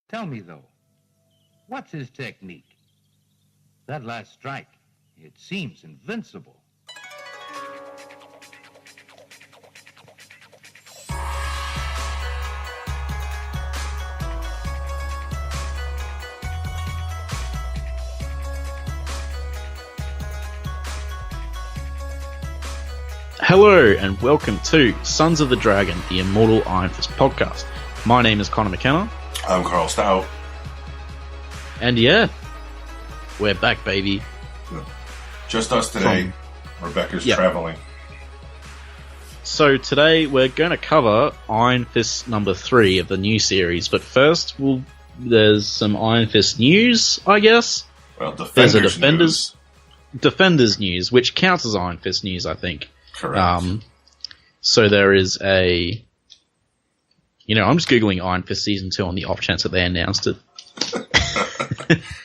Tell me, though, what's his technique? That last strike, it seems invincible. Hello and welcome to Sons of the Dragon, the Immortal Iron Fist podcast. My name is Connor McKenna. I'm Karl Stout. And yeah, we're back, baby. Just us today. Rebecca's traveling. So today we're going to cover Iron Fist number 3 of the new series. But first, there's some Iron Fist news, I guess. Well, Defenders news, which counts as Iron Fist news, I think. Correct. So there is I'm just Googling Iron Fist Season 2 on the off chance that they announced it.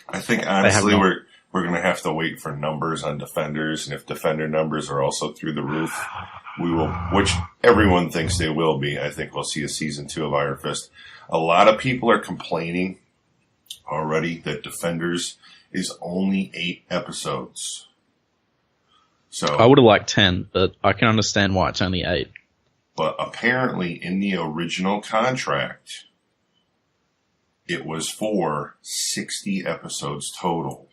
I think, honestly, we're going to have to wait for numbers on Defenders, and if Defender numbers are also through the roof, we will, which everyone thinks they will be, I think we'll see a Season 2 of Iron Fist. A lot of people are complaining already that Defenders is only 8 episodes. So I would have liked 10, but I can understand why it's only 8. But apparently in the original contract, it was for 60 episodes total.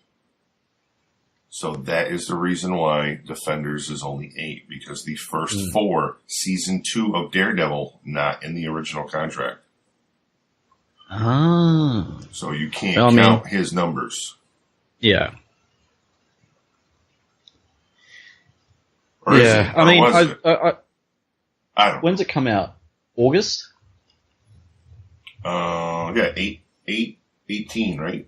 So that is the reason why Defenders is only 8, because the first 4, Season 2 of Daredevil, not in the original contract. Ah. So you can't count his numbers. Yeah. Or yeah, I mean, I don't know. When's it come out? August? 18, right?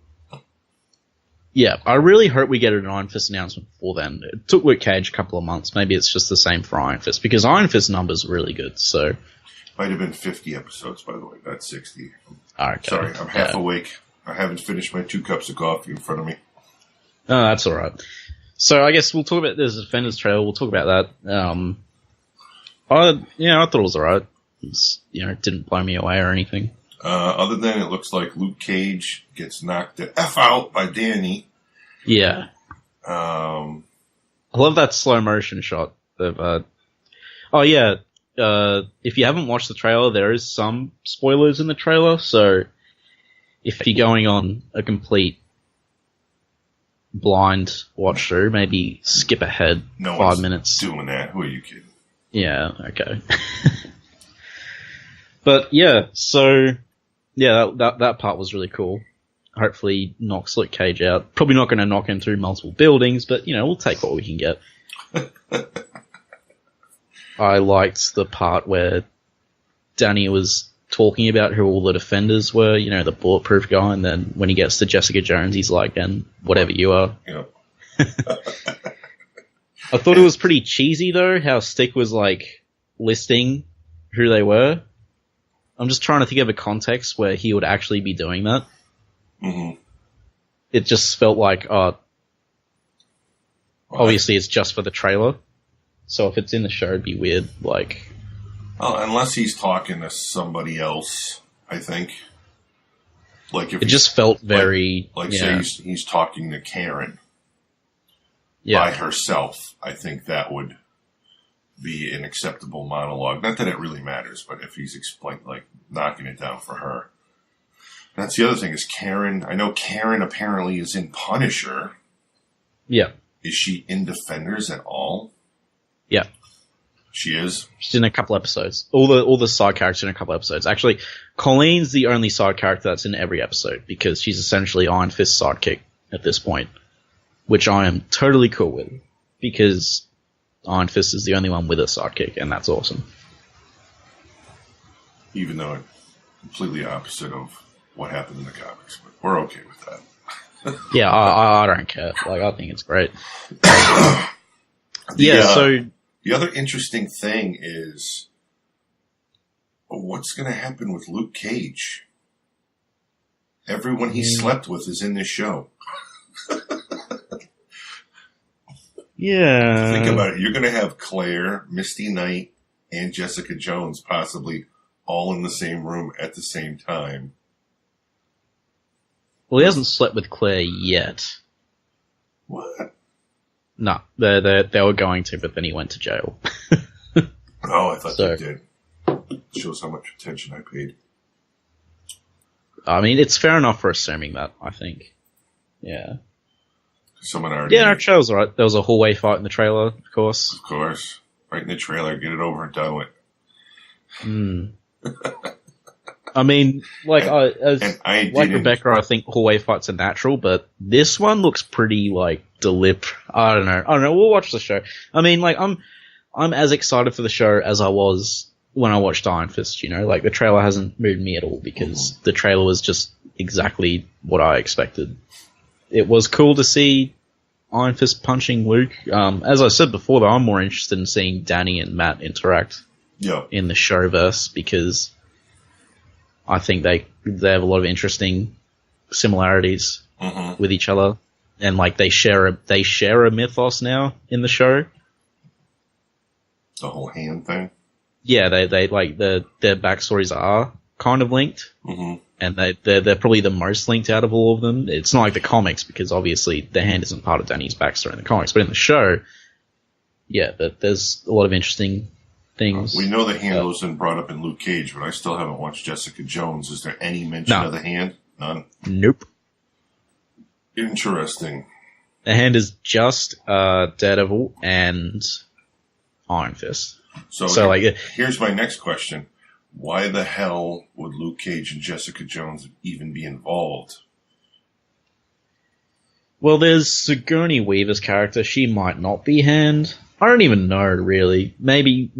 Yeah, I really hope we get an Iron Fist announcement before then. It took Luke Cage a couple of months. Maybe it's just the same for Iron Fist, because Iron Fist numbers are really good, so... Might have been 50 episodes, by the way, not 60. Okay. Sorry, I'm half awake. I haven't finished my 2 cups of coffee in front of me. Oh, that's alright. So I guess we'll talk about this Defenders trailer. We'll talk about that. I thought it was alright. It didn't blow me away or anything. Other than it looks like Luke Cage gets knocked the F out by Danny. Yeah. I love that slow motion shot of. If you haven't watched the trailer, there is some spoilers in the trailer. So if you're going on a complete blind watch through, maybe skip ahead 5 minutes. Doing that. Who are you kidding? Yeah, okay. But yeah, so that part was really cool. Hopefully knocks Luke Cage out. Probably not going to knock him through multiple buildings, but we'll take what we can get. I liked the part where Danny was talking about who all the Defenders were, the bulletproof guy, and then when he gets to Jessica Jones, he's like, and whatever you are. Yep. I thought it was pretty cheesy, though, how Stick was, listing who they were. I'm just trying to think of a context where he would actually be doing that. Mm-hmm. It just felt like, obviously it's just for the trailer. So if it's in the show, it'd be weird, unless he's talking to somebody else, I think. It just felt very... say he's talking to Karen by herself. I think that would be an acceptable monologue. Not that it really matters, but if he's knocking it down for her. That's the other thing is Karen. I know Karen apparently is in Punisher. Yeah. Is she in Defenders at all? Yeah. She is? She's in a couple episodes. All the side characters in a couple episodes. Actually, Colleen's the only side character that's in every episode because she's essentially Iron Fist's sidekick at this point, which I am totally cool with because Iron Fist is the only one with a sidekick, and that's awesome. Even though it's completely opposite of what happened in the comics, but we're okay with that. Yeah, I don't care. I think it's great. The other interesting thing is what's going to happen with Luke Cage? Everyone he slept with is in this show. Yeah. Think about it. You're going to have Claire, Misty Knight, and Jessica Jones possibly all in the same room at the same time. Well, he hasn't slept with Claire yet. What? No, they were going to, but then he went to jail. Oh, I thought they did. Shows how much attention I paid. I mean, it's fair enough for assuming that, I think. Yeah. Someone already... Yeah, no, trailer's alright. There was a hallway fight in the trailer, of course. Of course. Right in the trailer. Get it over and done with. I mean, like Rebecca, I think hallway fights are natural, but this one looks pretty, like, deliberate. I don't know. We'll watch the show. I mean, like, I'm as excited for the show as I was when I watched Iron Fist, you know? Like, the trailer hasn't moved me at all because the trailer was just exactly what I expected. It was cool to see Iron Fist punching Luke. As I said before, though, I'm more interested in seeing Danny and Matt interact in the showverse because I think they have a lot of interesting similarities with each other. And, like, they share a mythos now in the show. The whole hand thing? Yeah, they like, their backstories are kind of linked. And they're probably the most linked out of all of them. It's not like the comics, because obviously the hand isn't part of Danny's backstory in the comics. But in the show, yeah, there's a lot of interesting things. We know the hand was brought up in Luke Cage, but I still haven't watched Jessica Jones. Is there any mention of the hand? None? Nope. Interesting. The hand is just Daredevil and Iron Fist. So like, here's my next question. Why the hell would Luke Cage and Jessica Jones even be involved? Well, there's Sigourney Weaver's character. She might not be hand. I don't even know, really. Maybe.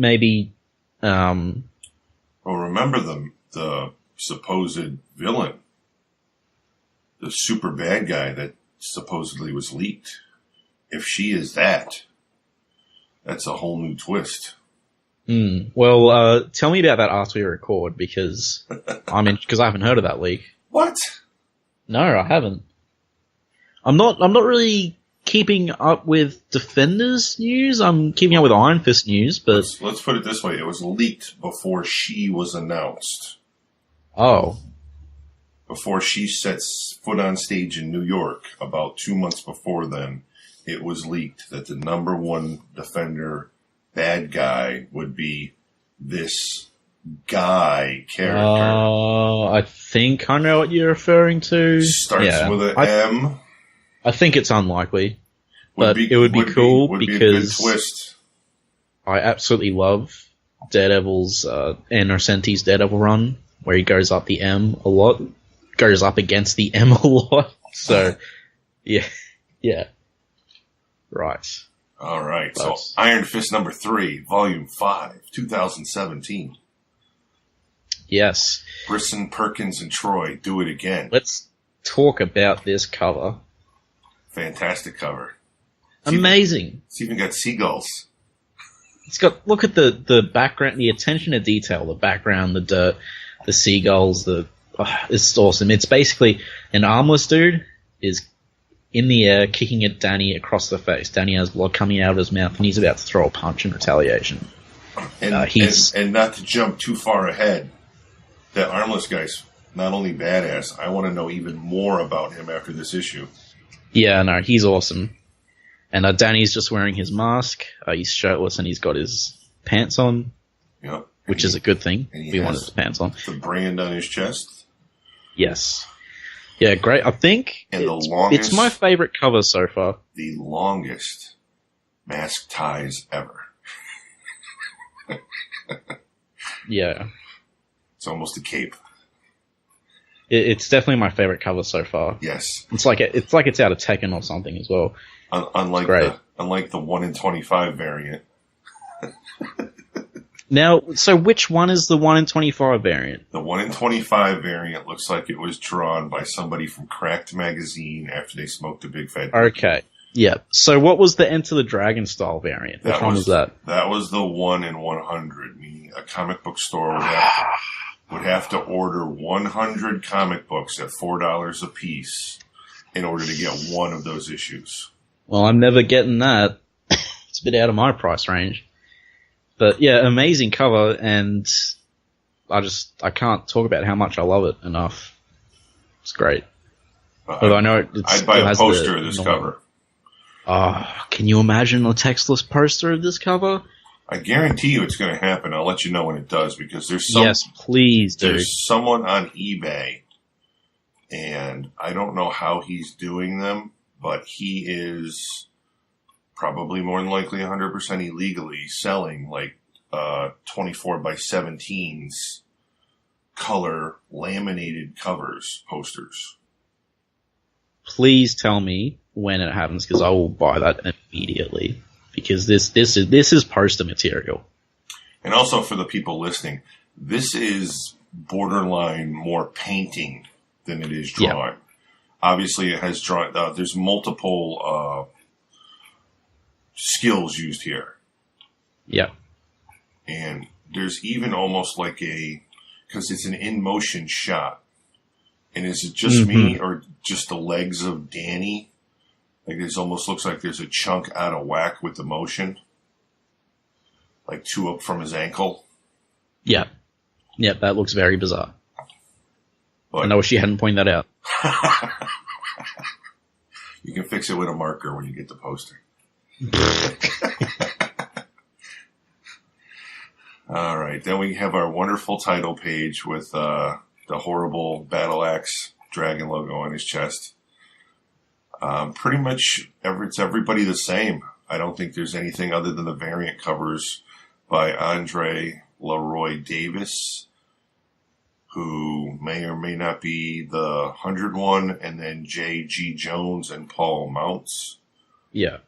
Well, remember the supposed villain, the super bad guy that supposedly was leaked. If she is that, that's a whole new twist. Well, tell me about that after we record, because because I haven't heard of that leak. What? No, I haven't. I'm not really keeping up with Defenders news. I'm keeping up with Iron Fist news, but let's put it this way: it was leaked before she was announced. Oh. Before she sets foot on stage in New York, about 2 months before then, it was leaked that the number one Defender bad guy would be this guy character. Oh, I think I know what you're referring to. Starts with an M. I think it's unlikely, but it would be cool because be a good twist. I absolutely love Daredevil's Innocenti's Daredevil run, where he goes up the M a lot, goes up against the M a lot. So, yeah, right. All right, so Iron Fist number 3, Volume 5, 2017. Yes. Brisson, Perkins, and Troy, do it again. Let's talk about this cover. Fantastic cover. Amazing. It's even got seagulls. It's got, look at the background, the attention to detail, the background, the dirt, the seagulls, it's awesome. It's basically an armless dude is in the air, kicking at Danny across the face. Danny has blood coming out of his mouth, and he's about to throw a punch in retaliation. And not to jump too far ahead, that armless guy's not only badass, I want to know even more about him after this issue. Yeah, no, he's awesome. And Danny's just wearing his mask. He's shirtless, and he's got his pants on, which is a good thing. We want his pants on. The brand on his chest? Yes. Yeah, great. I think it's my favorite cover so far. The longest mask ties ever. Yeah. It's almost a cape. It's definitely my favorite cover so far. Yes. It's like it's out of Tekken or something as well. Unlike the 1 in 25 variant. Now, so which one is the 1 in 25 variant? The 1 in 25 variant looks like it was drawn by somebody from Cracked Magazine after they smoked a big fat. Okay. Yeah. So what was the Enter the Dragon style variant? Which one was that? That was the 1 in 100, meaning a comic book store would have to order 100 comic books at $4 a piece in order to get one of those issues. Well, I'm never getting that. It's a bit out of my price range. But yeah, amazing cover, and I can't talk about how much I love it enough. It's great. Although I know I'd buy a poster of this cover. Can you imagine a textless poster of this cover? I guarantee you it's going to happen. I'll let you know when it does, because yes, please do. There's someone on eBay, and I don't know how he's doing them, but he is probably more than likely 100% illegally selling like 24 by 17s color laminated covers, posters. Please tell me when it happens, because I will buy that immediately. Because this is poster material. And also for the people listening, this is borderline more painting than it is drawing. Yeah. Obviously, it has drawn. There's multiple skills used here. Yeah. And there's even almost like because it's an in motion shot. And is it just me or just the legs of Danny? Like this almost looks like there's a chunk out of whack with the motion. Like 2 up from his ankle. Yeah. Yeah, that looks very bizarre. But I wish you hadn't pointed that out. You can fix it with a marker when you get the poster. All right. Then we have our wonderful title page with the horrible battle axe dragon logo on his chest. Pretty much it's everybody the same. I don't think there's anything other than the variant covers by Andre Leroy Davis, who may or may not be the 100 one, and then J.G. Jones and Paul Mounts. Yeah.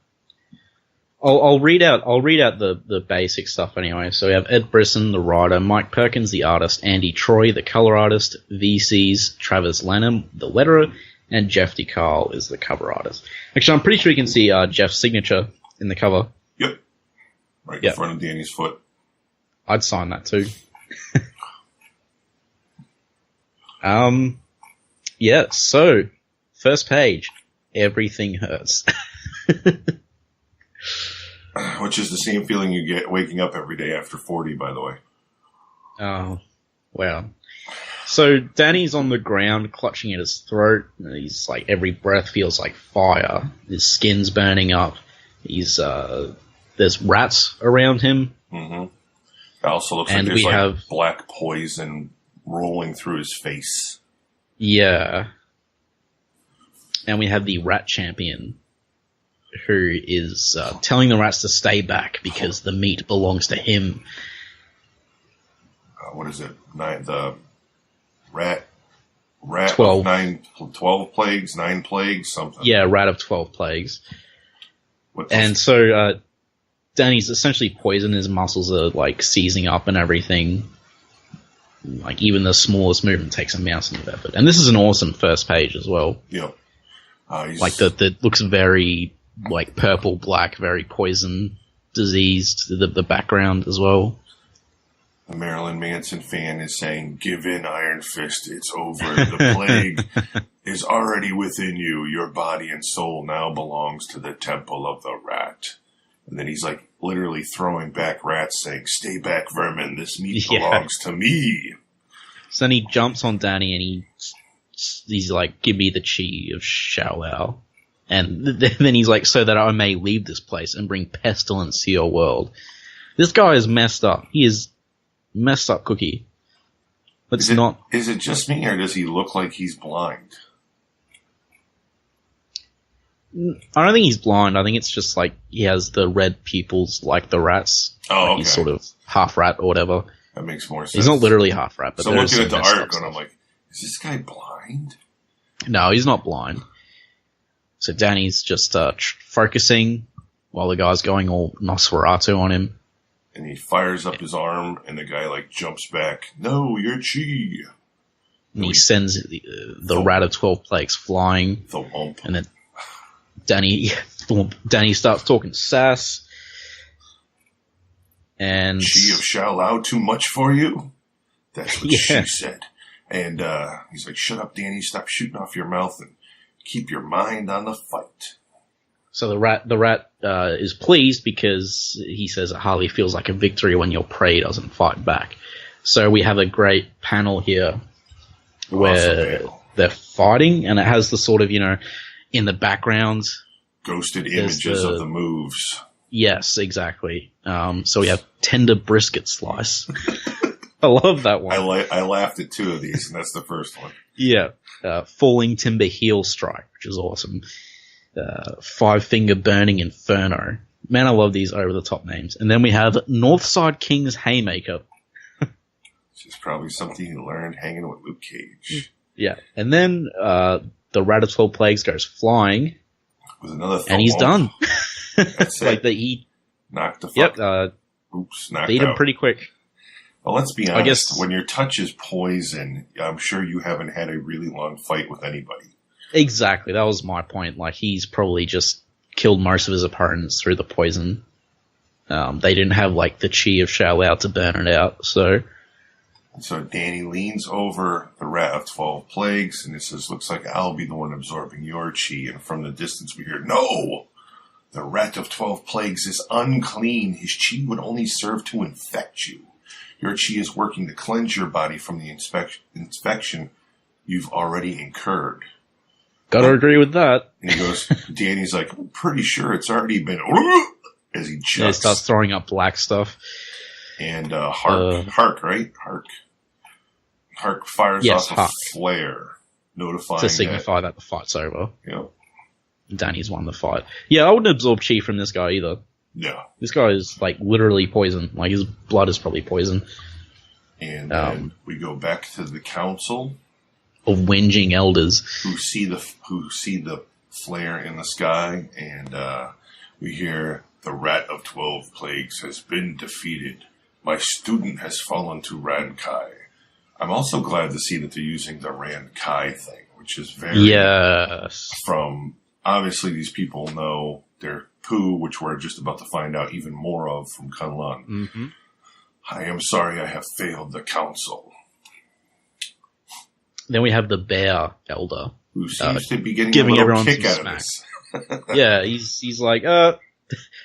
I'll read out the basic stuff anyway. So we have Ed Brisson, the writer, Mike Perkins, the artist, Andy Troy, the color artist, VC's Travis Lanham, the letterer, and Jeff DeCarl is the cover artist. Actually, I'm pretty sure you can see Jeff's signature in the cover. Yep. Right in front of Danny's foot. I'd sign that too. Yeah, so, first page, Everything Hurts. Which is the same feeling you get waking up every day after 40, by the way. Oh, wow. So Danny's on the ground, clutching at his throat. He's like, every breath feels like fire. His skin's burning up. There's rats around him. Mm-hmm. It also looks like there's black poison rolling through his face. Yeah. And we have the rat champion, who is telling the rats to stay back because the meat belongs to him. What is it? The rat 12. 12 plagues, 9 plagues, something. Yeah, rat of 12 plagues. And so Danny's essentially poisoned. His muscles are like seizing up and everything. Like even the smallest movement takes a mountain of effort. And this is an awesome first page as well. Yeah. Like the looks very like purple, black, very poison, diseased. The background as well. The Marilyn Manson fan is saying, "Give in, Iron Fist. It's over. The plague is already within you. Your body and soul now belongs to the temple of the rat." And then he's like literally throwing back rats, saying, "Stay back, vermin. This meat belongs to me." So then he jumps on Danny and he's like, "Give me the chi of Shaolao." And then he's like, "So that I may leave this place and bring pestilence to your world." This guy is messed up. He is messed up cookie. But is it just me, or does he look like he's blind? I don't think he's blind. I think it's just like he has the red pupils like the rats. Oh, like okay. He's sort of half rat or whatever. That makes more sense. He's not literally half rat, but so looking at the art, and I'm like, is this guy blind? No, he's not blind. So Danny's just focusing while the guy's going all Nosferatu on him. And he fires up his arm, and the guy like jumps back. "No, your chi." And he sends the rat of 12 plagues flying. The wump. And then Danny starts talking sass. And "Chi of Shaolao too much for you?" That's what she said. And he's like, "Shut up, Danny. Stop shooting off your mouth and keep your mind on the fight." So the rat is pleased because he says it hardly feels like a victory when your prey doesn't fight back. So we have a great panel here where they're fighting, and it has the sort of, in the background. Ghosted images of the moves. Yes, exactly. So we have tender brisket slice. I love that one. I laughed at 2 of these, and that's the first one. Yeah. Falling timber heel strike, which is awesome. 5-finger burning inferno. Man, I love these over-the-top names. And then we have Northside King's haymaker. Which is probably something he learned hanging with Luke Cage. Yeah. And then the Rat of 12 Plagues goes flying. With another and he's done. That's it. Like he knocked the fuck. Knocked beat him pretty quick. Well, let's be honest. I guess, when your touch is poison, I'm sure you haven't had a really long fight with anybody. Exactly. That was my point. Like, he's probably just killed most of his opponents through the poison. They didn't have, like, the chi of Shao Lao to burn it out, so... So Danny leans over the Rat of 12 Plagues, and it says, looks like I'll be the one absorbing your chi. And from the distance we hear, no! The Rat of 12 Plagues is unclean. His chi would only serve to infect you. Your chi is working to cleanse your body from the infection you've already incurred. Gotta agree with that. And he goes, Danny's like, I'm pretty sure it's already been... As he chucks. Yeah, he starts throwing up black stuff. And Hark, right? Hark fires off a flare, notifying to signify that the fight's over. Yep. Danny's won the fight. Yeah, I wouldn't absorb chi from this guy either. Yeah. This guy is, like, literally poison. Like, his blood is probably poison. And then we go back to the council of whinging elders who see the flare in the sky, and we hear the Rat of 12 Plagues has been defeated. My student has fallen to Rankai. I'm also glad to see that they're using the Rankai thing, which is very from obviously these people know their poo, which we're just about to find out even more of from Kunlun. Mm-hmm. I am sorry I have failed the council. Then we have the Bear Elder, who seems to be giving a little everyone kick some out smack. of this. Yeah, he's like,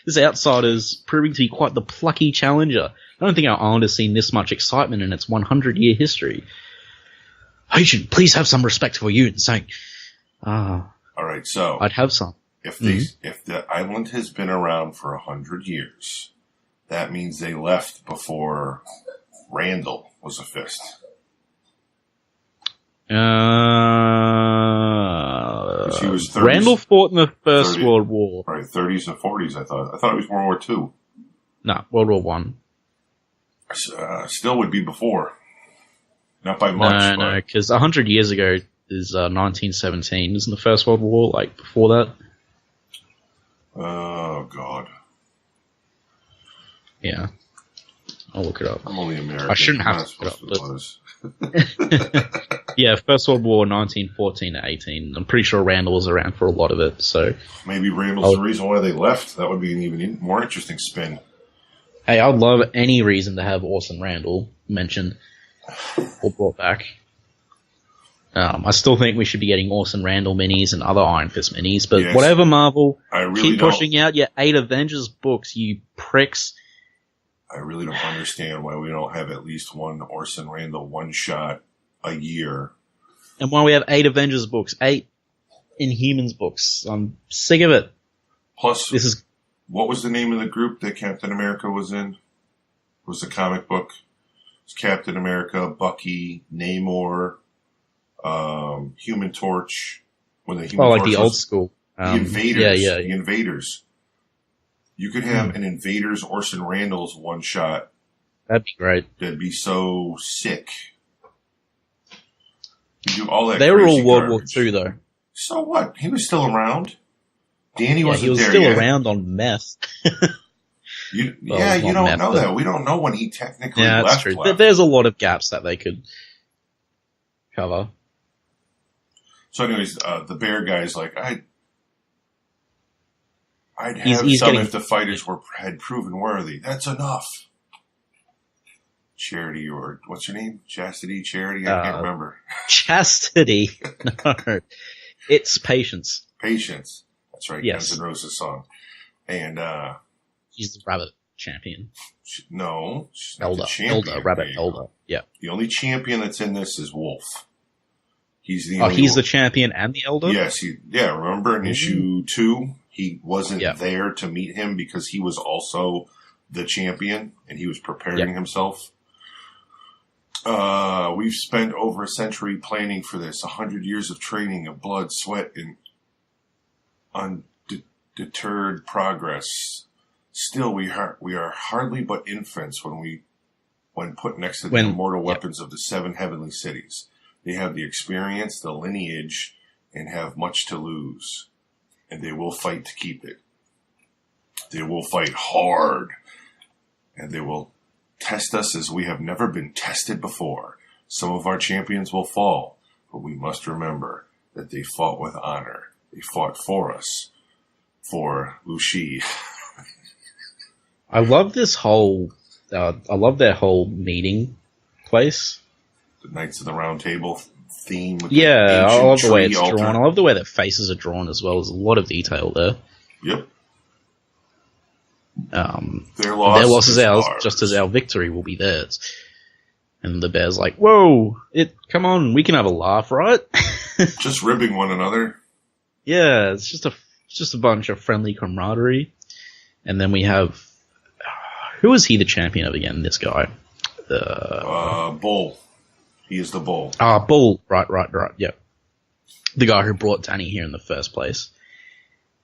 this outsider's proving to be quite the plucky challenger. I don't think our island has seen this much excitement in its 100-year history. I should please have some respect for you and saying, all right, so I'd have some. If the island has been around for 100 years, that means they left before Randall was a fist. He was 30s, Randall fought in the First World War. Right, 30s and 40s, I thought. I thought it was World War II. No, World War One. Still would be before. Not by much. No, because 100 years ago is 1917. Isn't the First World War, like, before that? Oh, God. Yeah. I'll look it up. I'm only American. I shouldn't have to look it up. Yeah, First World War, 1914 to 18. I'm pretty sure Randall was around for a lot of it, so... Maybe Randall's the reason why they left. That would be an even more interesting spin. Hey, I'd love any reason to have Orson Randall mentioned or brought back. I still think we should be getting Orson Randall minis and other Iron Fist minis, but whatever, Marvel, keep pushing out your 8 Avengers books, you pricks. I really don't understand why we don't have at least one Orson Randall one-shot a year. And why we have 8 Avengers books, 8 Inhumans books. I'm sick of it. Plus, what was the name of the group that Captain America was in? It was the comic book. It was Captain America, Bucky, Namor, Human Torch. When the Human Torch the old school. The Invaders. The Invaders. You could have an Invaders Orson Randall's one shot. That'd be great. That'd be so sick. You do all that. They were all World garbage. War II, though. So what? He was still around. Danny wasn't he was there still yet. around on meth. You don't know that. We don't know when he technically left. That's true. There's a lot of gaps that they could cover. So anyways, the bear guy's like, I'd have he's some if the fighters had proven worthy. That's enough. Charity, or what's her name? Chastity? Charity? I can't remember. Chastity. No. It's Patience. Patience. That's right. Yes. Guns N' Roses song. And, she's the rabbit champion. No. She's not the champion. Elder. Rabbit Elder. Yeah. The only champion that's in this is Wolf. He's the he's the champion and the elder? Yes. Remember in issue 2, he wasn't there to meet him because he was also the champion and he was preparing himself. We've spent over a century planning for this, 100 years of training, of blood, sweat, and undeterred progress. Still, we are hardly but infants when put next to the immortal weapons of the 7 heavenly cities. They have the experience, the lineage, and have much to lose. And they will fight to keep it. They will fight hard. And they will test us as we have never been tested before. Some of our champions will fall, but we must remember that they fought with honor. They fought for us. For Lucy. I love this whole... I love their whole meeting place. The Knights of the Round Table theme. With I love the way it's altar. drawn. I love the way their faces are drawn as well. There's a lot of detail there. Yep. Their loss is ours, just as our victory will be theirs. And the bear's like, whoa, come on, we can have a laugh, right? Just ribbing one another. Yeah, it's just a bunch of friendly camaraderie. And then we have, who is he the champion of again, this guy? Bull. He is the Bull. Bull, right, yeah. The guy who brought Danny here in the first place.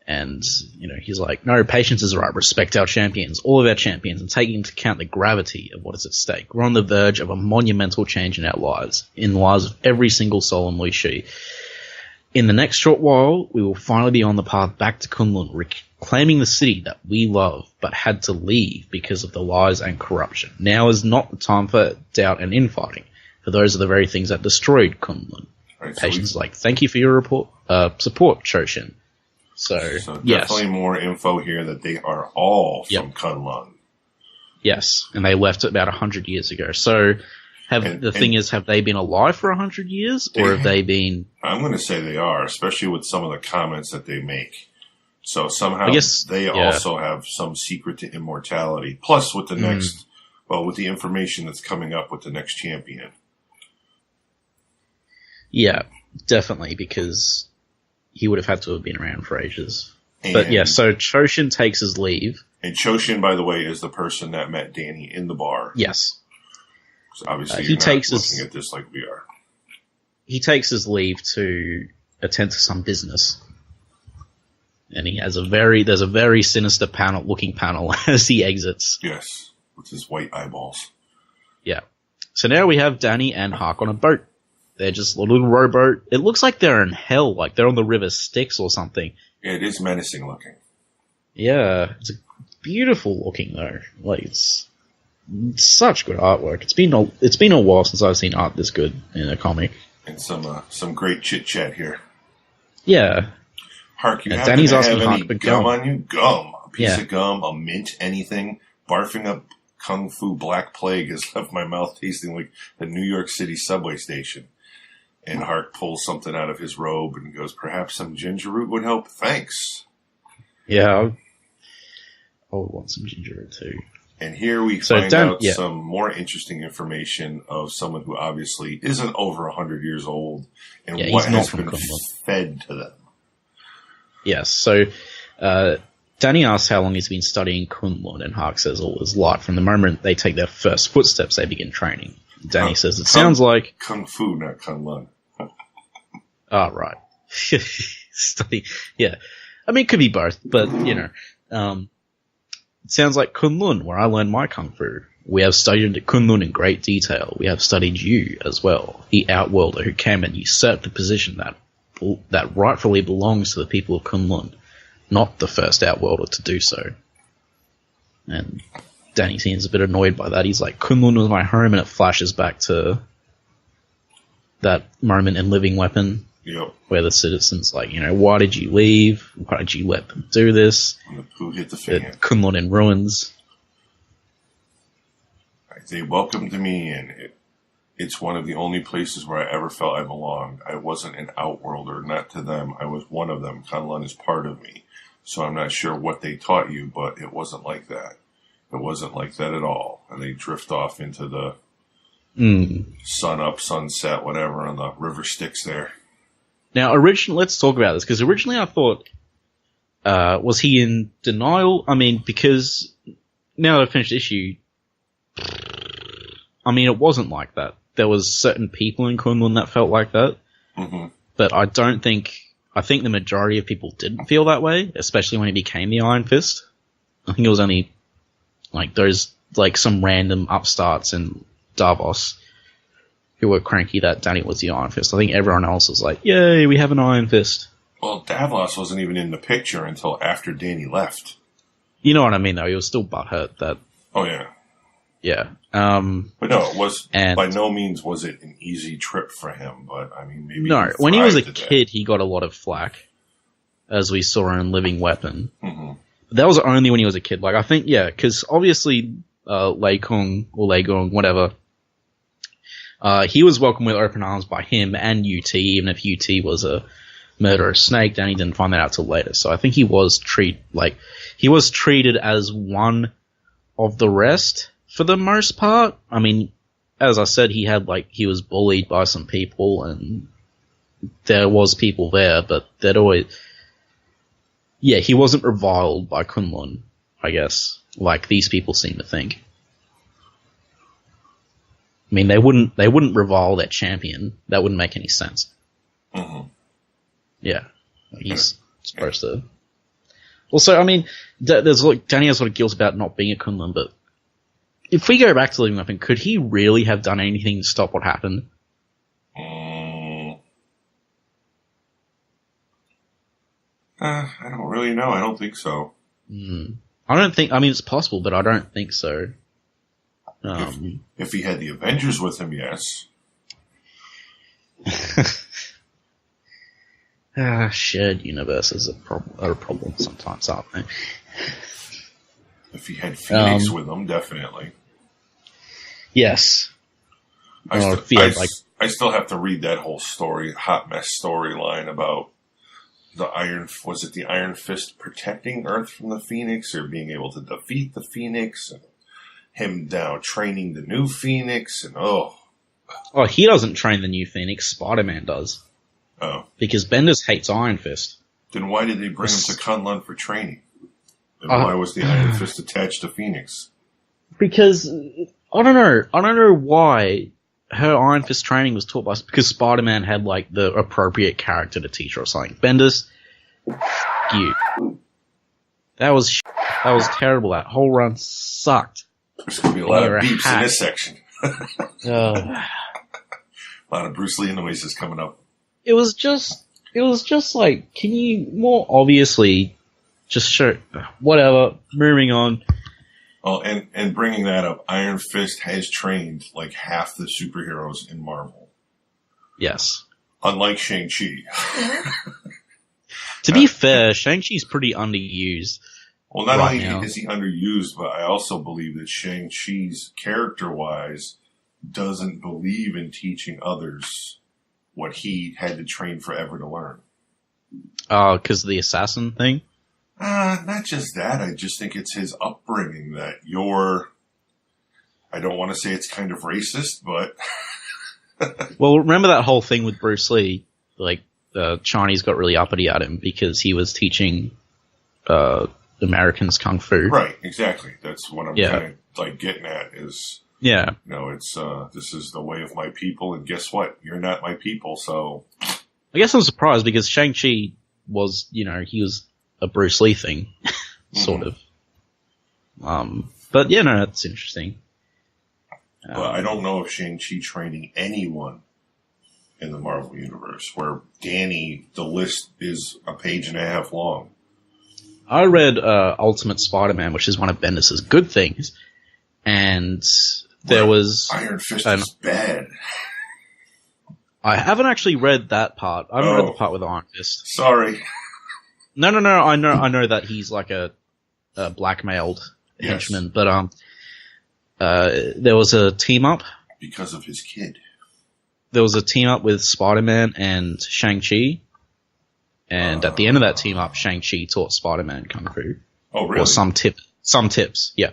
And, he's like, no, patience is right. Respect our champions, all of our champions, and taking into account the gravity of what is at stake. We're on the verge of a monumental change in our lives, in the lives of every single soul in Wuxi. In the next short while, we will finally be on the path back to Kunlun, reclaiming the city that we love, but had to leave because of the lies and corruption. Now is not the time for doubt and infighting, for those are the very things that destroyed Kunlun. Right, patience is like, thank you for your support, Choshin. So definitely more info here that they are all from Kunlun. Yes, and they left about 100 years ago. So have they been alive for 100 years, or have they been... I'm going to say they are, especially with some of the comments that they make. So somehow they also have some secret to immortality. Plus with the next... Well, with the information that's coming up with the next champion. Yeah, definitely, because... he would have had to have been around for ages. But so Choshin takes his leave. And Choshin, by the way, is the person that met Danny in the bar. Yes. So obviously you're not looking at this like we are. He takes his leave to attend to some business. And he has there's a very sinister looking panel as he exits. Yes, with his white eyeballs. Yeah. So now we have Danny and Hark on a boat. They're just a little rowboat. It looks like they're in hell, like they're on the river Styx or something. Yeah, it is menacing looking. Yeah, it's beautiful looking though. Like it's such good artwork. It's been a while since I've seen art this good in a comic. And some great chit chat here. Yeah. Hark, you happen to have any gum on you? Gum, a piece of gum, a mint, anything. Barfing up Kung Fu Black Plague has left my mouth tasting like the New York City subway station. And Hark pulls something out of his robe and goes, perhaps some ginger root would help. Thanks. Yeah. I would want some ginger root too. And here we find out some more interesting information of someone who obviously isn't over 100 years old and what has been fed to them. Yes. So Danny asks how long he's been studying Kunlun, and Hark says all his life. From the moment they take their first footsteps, they begin training. Danny says it sounds like... Kung Fu, not Kunlun. Oh, right. Study. Yeah. I mean, it could be both, but, it sounds like Kunlun, where I learned my Kung Fu. We have studied Kunlun in great detail. We have studied you as well, the Outworlder who came and usurped the position that rightfully belongs to the people of Kunlun, not the first Outworlder to do so. And Danny seems a bit annoyed by that. He's like, Kunlun was my home, and it flashes back to that moment in Living Weapon. Yep. Where the citizen's like, why did you leave? Why did you let them do this? Who hit the fan? Kunlun in ruins. They welcomed me, and it's one of the only places where I ever felt I belonged. I wasn't an outworlder, not to them. I was one of them. Kunlun is part of me. So I'm not sure what they taught you, but it wasn't like that. It wasn't like that at all. And they drift off into the sun up, sunset, whatever on the river Styx there. Now, let's talk about this, because originally I thought, was he in denial? I mean, because now that I've finished the issue, I mean, it wasn't like that. There was certain people in Kunlun that felt like that, but I think the majority of people didn't feel that way, especially when he became the Iron Fist. I think it was only, some random upstarts in Davos who were cranky that Danny was the Iron Fist. I think everyone else was like, yay, we have an Iron Fist. Well, Davos wasn't even in the picture until after Danny left. You know what I mean, though? He was still butthurt that... Oh, yeah. Yeah. But no, it was... by no means was it an easy trip for him, but, I mean, maybe... No, when he was a kid, he got a lot of flack, as we saw in Living Weapon. That was only when he was a kid. I think, yeah, because obviously Lei Kung, or Lei Gong, whatever, he was welcomed with open arms by him and UT, even if UT was a murderous snake. Danny didn't find that out till later. So I think he was treated as one of the rest for the most part. I mean, as I said, he was bullied by some people, and there was people there, but they'd always... Yeah, he wasn't reviled by Kunlun, I guess, like these people seem to think. I mean, they wouldn't revile their champion. That wouldn't make any sense. Yeah, he's supposed to. Also, I mean, Danny has sort of guilt about not being a Kunlun, but if we go back to Living Weapon, could he really have done anything to stop what happened? I don't really know. I don't think so. I mean, it's possible, but I don't think so. If he had the Avengers with him, yes. Shared universes are a problem sometimes, aren't they? If he had Phoenix with him, definitely. Yes. I still have to read that whole story, hot mess storyline about the Iron Fist protecting Earth from the Phoenix, or being able to defeat the Phoenix, and him now training the new Phoenix, and he doesn't train the new Phoenix, Spider-Man does. Oh. Because Bendis hates Iron Fist. Then why did they bring him to Kunlun for training? And why was the Iron Fist attached to Phoenix? Because, I don't know why her Iron Fist training was taught by... Because Spider-Man had, the appropriate character to teach her or something. Bendis, you. That was terrible. That whole run sucked. There's going to be a lot of beeps in this section. A lot of Bruce Lee noises coming up. It was just can you more obviously just show... Whatever, moving on. Oh, and bringing that up, Iron Fist has trained half the superheroes in Marvel. Yes. Unlike Shang-Chi. To be fair, Shang-Chi's pretty underused. Well, not only is he underused, but I also believe that Shang-Chi's, character-wise, doesn't believe in teaching others what he had to train forever to learn. Oh, because of the assassin thing? Not just that. I just think it's his upbringing that I don't want to say it's kind of racist, but... Well, remember that whole thing with Bruce Lee? The Chinese got really uppity at him because he was teaching Americans Kung Fu. Right, exactly. That's what I'm kind of getting at is... Yeah. It's, this is the way of my people, and guess what? You're not my people, so... I guess I'm surprised because Shang-Chi was, he was a Bruce Lee thing, sort of. But yeah, no, that's interesting. Well, I don't know if Shang-Chi training anyone in the Marvel Universe, where Danny, the list is a page and a half long. I read Ultimate Spider-Man, which is one of Bendis' good things, and there was... Iron Fist is bad. I haven't actually read that part. I haven't read the part with Iron Fist. Sorry. No. I know that he's a blackmailed henchman, but there was a team up because of his kid. There was a team up with Spider-Man and Shang-Chi, and at the end of that team up, Shang-Chi taught Spider-Man Kung Fu. Oh, really? Or some tips. Yeah.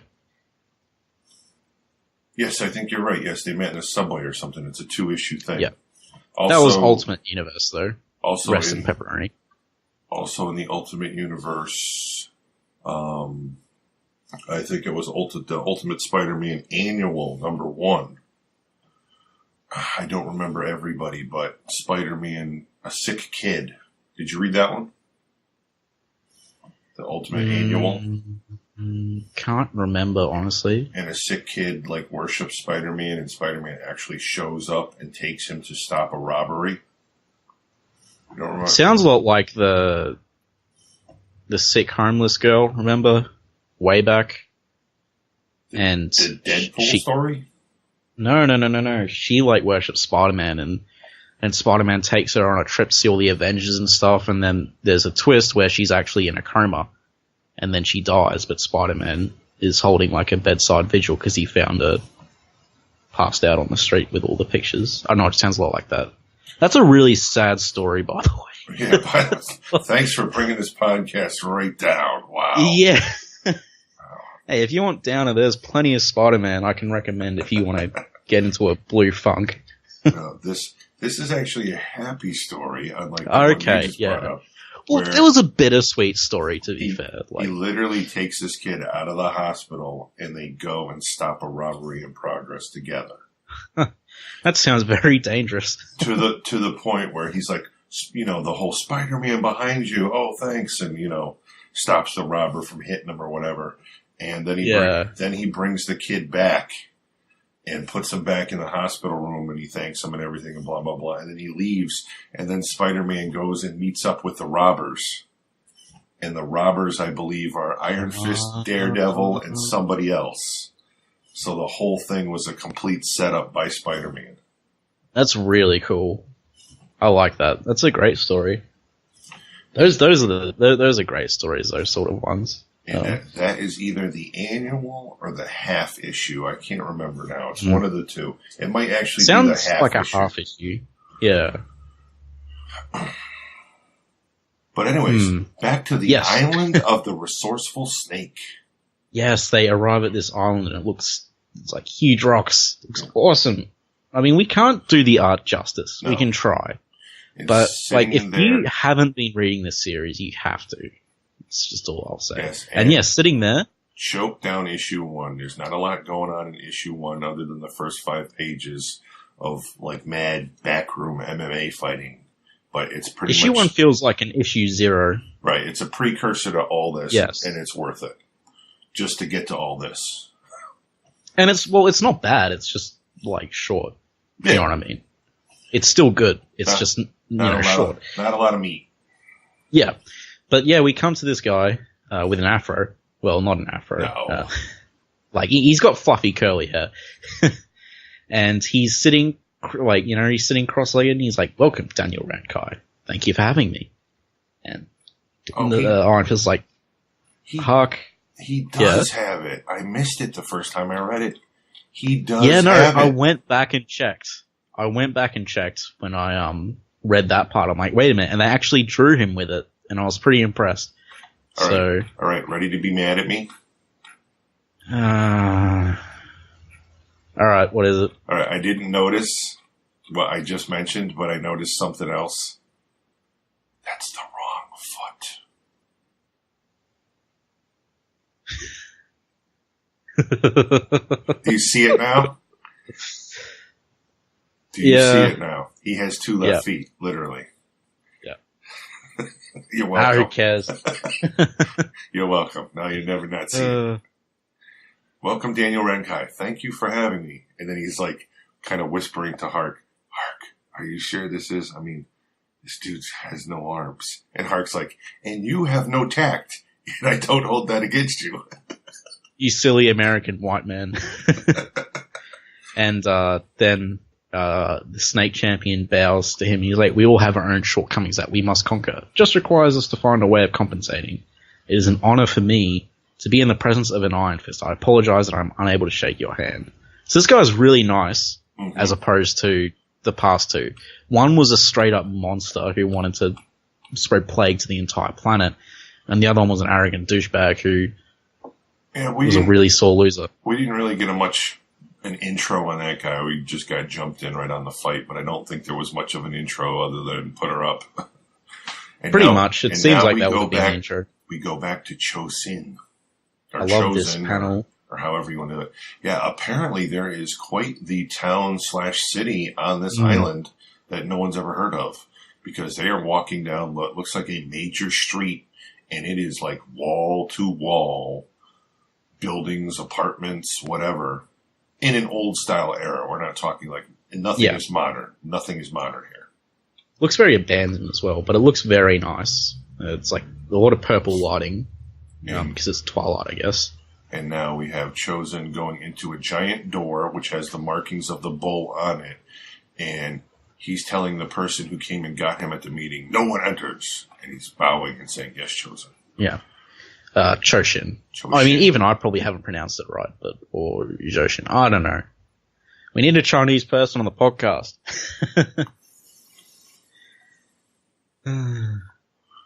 Yes, I think you're right. Yes, they met in a subway or something. It's a 2-issue thing. Yeah. Also, That was Ultimate Universe, though. Also, Rest in pepperoni. Also in the Ultimate Universe, I think it was the Ultimate Spider-Man Annual #1. I don't remember everybody, but Spider-Man, a sick kid. Did you read that one? The Ultimate Annual? Can't remember, honestly. And a sick kid, like, worships Spider-Man, and Spider-Man actually shows up and takes him to stop a robbery. You don't remember? Sounds a lot like the sick homeless girl, remember? Way back. And the Deadpool story? No. She, like, worships Spider-Man, and Spider-Man takes her on a trip to see all the Avengers and stuff, and then there's a twist where she's actually in a coma, and then she dies, but Spider-Man is holding, like, a bedside vigil because he found her passed out on the street with all the pictures. I don't know, it sounds a lot like that. That's a really sad story, by the way. Yeah, but thanks for bringing this podcast right down. Wow. Yeah. Hey, if you want downer, there's plenty of Spider-Man I can recommend if you want to get into a blue funk. No, this is actually a happy story, unlike the one you just brought up. Well, it was a bittersweet story, to be fair. He literally takes this kid out of the hospital, and they go and stop a robbery in progress together. That sounds very dangerous. to the point where he's like, the whole Spider-Man behind you. Oh, thanks, and stops the robber from hitting him or whatever. And then he brings the kid back and puts him back in the hospital room, and he thanks him and everything, and blah blah blah. And then he leaves, and then Spider-Man goes and meets up with the robbers. And the robbers, I believe, are Iron Fist, Daredevil, and somebody else. So the whole thing was a complete setup by Spider-Man. That's really cool. I like that. That's a great story. Those are great stories. Those sort of ones. And that is either the annual or the half issue. I can't remember now. It's one of the two. It might actually be the half issue. Sounds like a half issue. Yeah. But anyways, back to the island of the resourceful snake. Yes, they arrive at this island and it's like huge rocks. It looks awesome. I mean, we can't do the art justice. No. We can try. But like, if you haven't been reading this series, you have to. It's just all I'll say. Yes, and sitting there. Choke down issue 1. There's not a lot going on in issue 1 other than the first 5 pages of like mad backroom MMA fighting. But it's pretty issue 1 feels like an issue 0. Right. It's a precursor to all this. Yes. And it's worth it. Just to get to all this. And it's not bad. It's just like short. You know what I mean? It's still good. It's just, short. Not a lot of meat. Yeah. But yeah, we come to this guy with an afro. Well, not an afro. No. He's got fluffy curly hair. And he's sitting, he's sitting cross-legged, and he's like, "Welcome, Daniel Radcliffe. Thank you for having me." And Iron Fist's like, "Huck." He does have it. I missed it the first time I read it. He does have it. I went back and checked. When I read that part. I'm like, wait a minute. And they actually drew him with it. And I was pretty impressed. All right. Ready to be mad at me? All right. What is it? All right. I didn't notice what I just mentioned, but I noticed something else. That's the wrong foot. Do you see it now? Do you see it now? He has 2 left feet, literally. Yeah. You're welcome. Who cares? You're welcome. Now you never not see it. Welcome, Daniel Renkai. Thank you for having me. And then he's like, kind of whispering to Hark, are you sure this is? I mean, this dude has no arms. And Hark's like, and you have no tact. And I don't hold that against you. You silly American white man. And then the Snake Champion bows to him. He's like, "We all have our own shortcomings that we must conquer. Just requires us to find a way of compensating. It is an honor for me to be in the presence of an Iron Fist. I apologize that I'm unable to shake your hand." So this guy's really nice, as opposed to the past 2. One was a straight up monster who wanted to spread plague to the entire planet, and the other one was an arrogant douchebag who was a really sore loser. We didn't really get a much an intro on that guy. We just got jumped in right on the fight, but I don't think there was much of an intro other than put her up. Pretty much. It seems like that would be an intro. We go back to Chosin. I love this panel. Or however you want to do it. Yeah, apparently there is quite the town/city on this island that no one's ever heard of. Because they are walking down what looks like a major street, and it is like wall to wall, buildings, apartments, whatever, in an old style era. We're not talking like, nothing is modern. Nothing is modern here. Looks very abandoned as well, but it looks very nice. It's like a lot of purple lighting, because it's twilight, I guess. And now we have Chosen going into a giant door, which has the markings of the bull on it. And he's telling the person who came and got him at the meeting, no one enters. And he's bowing and saying, yes, Chosen. Yeah. Choshin. I mean, even I probably haven't pronounced it right, or Joshin. I don't know. We need a Chinese person on the podcast.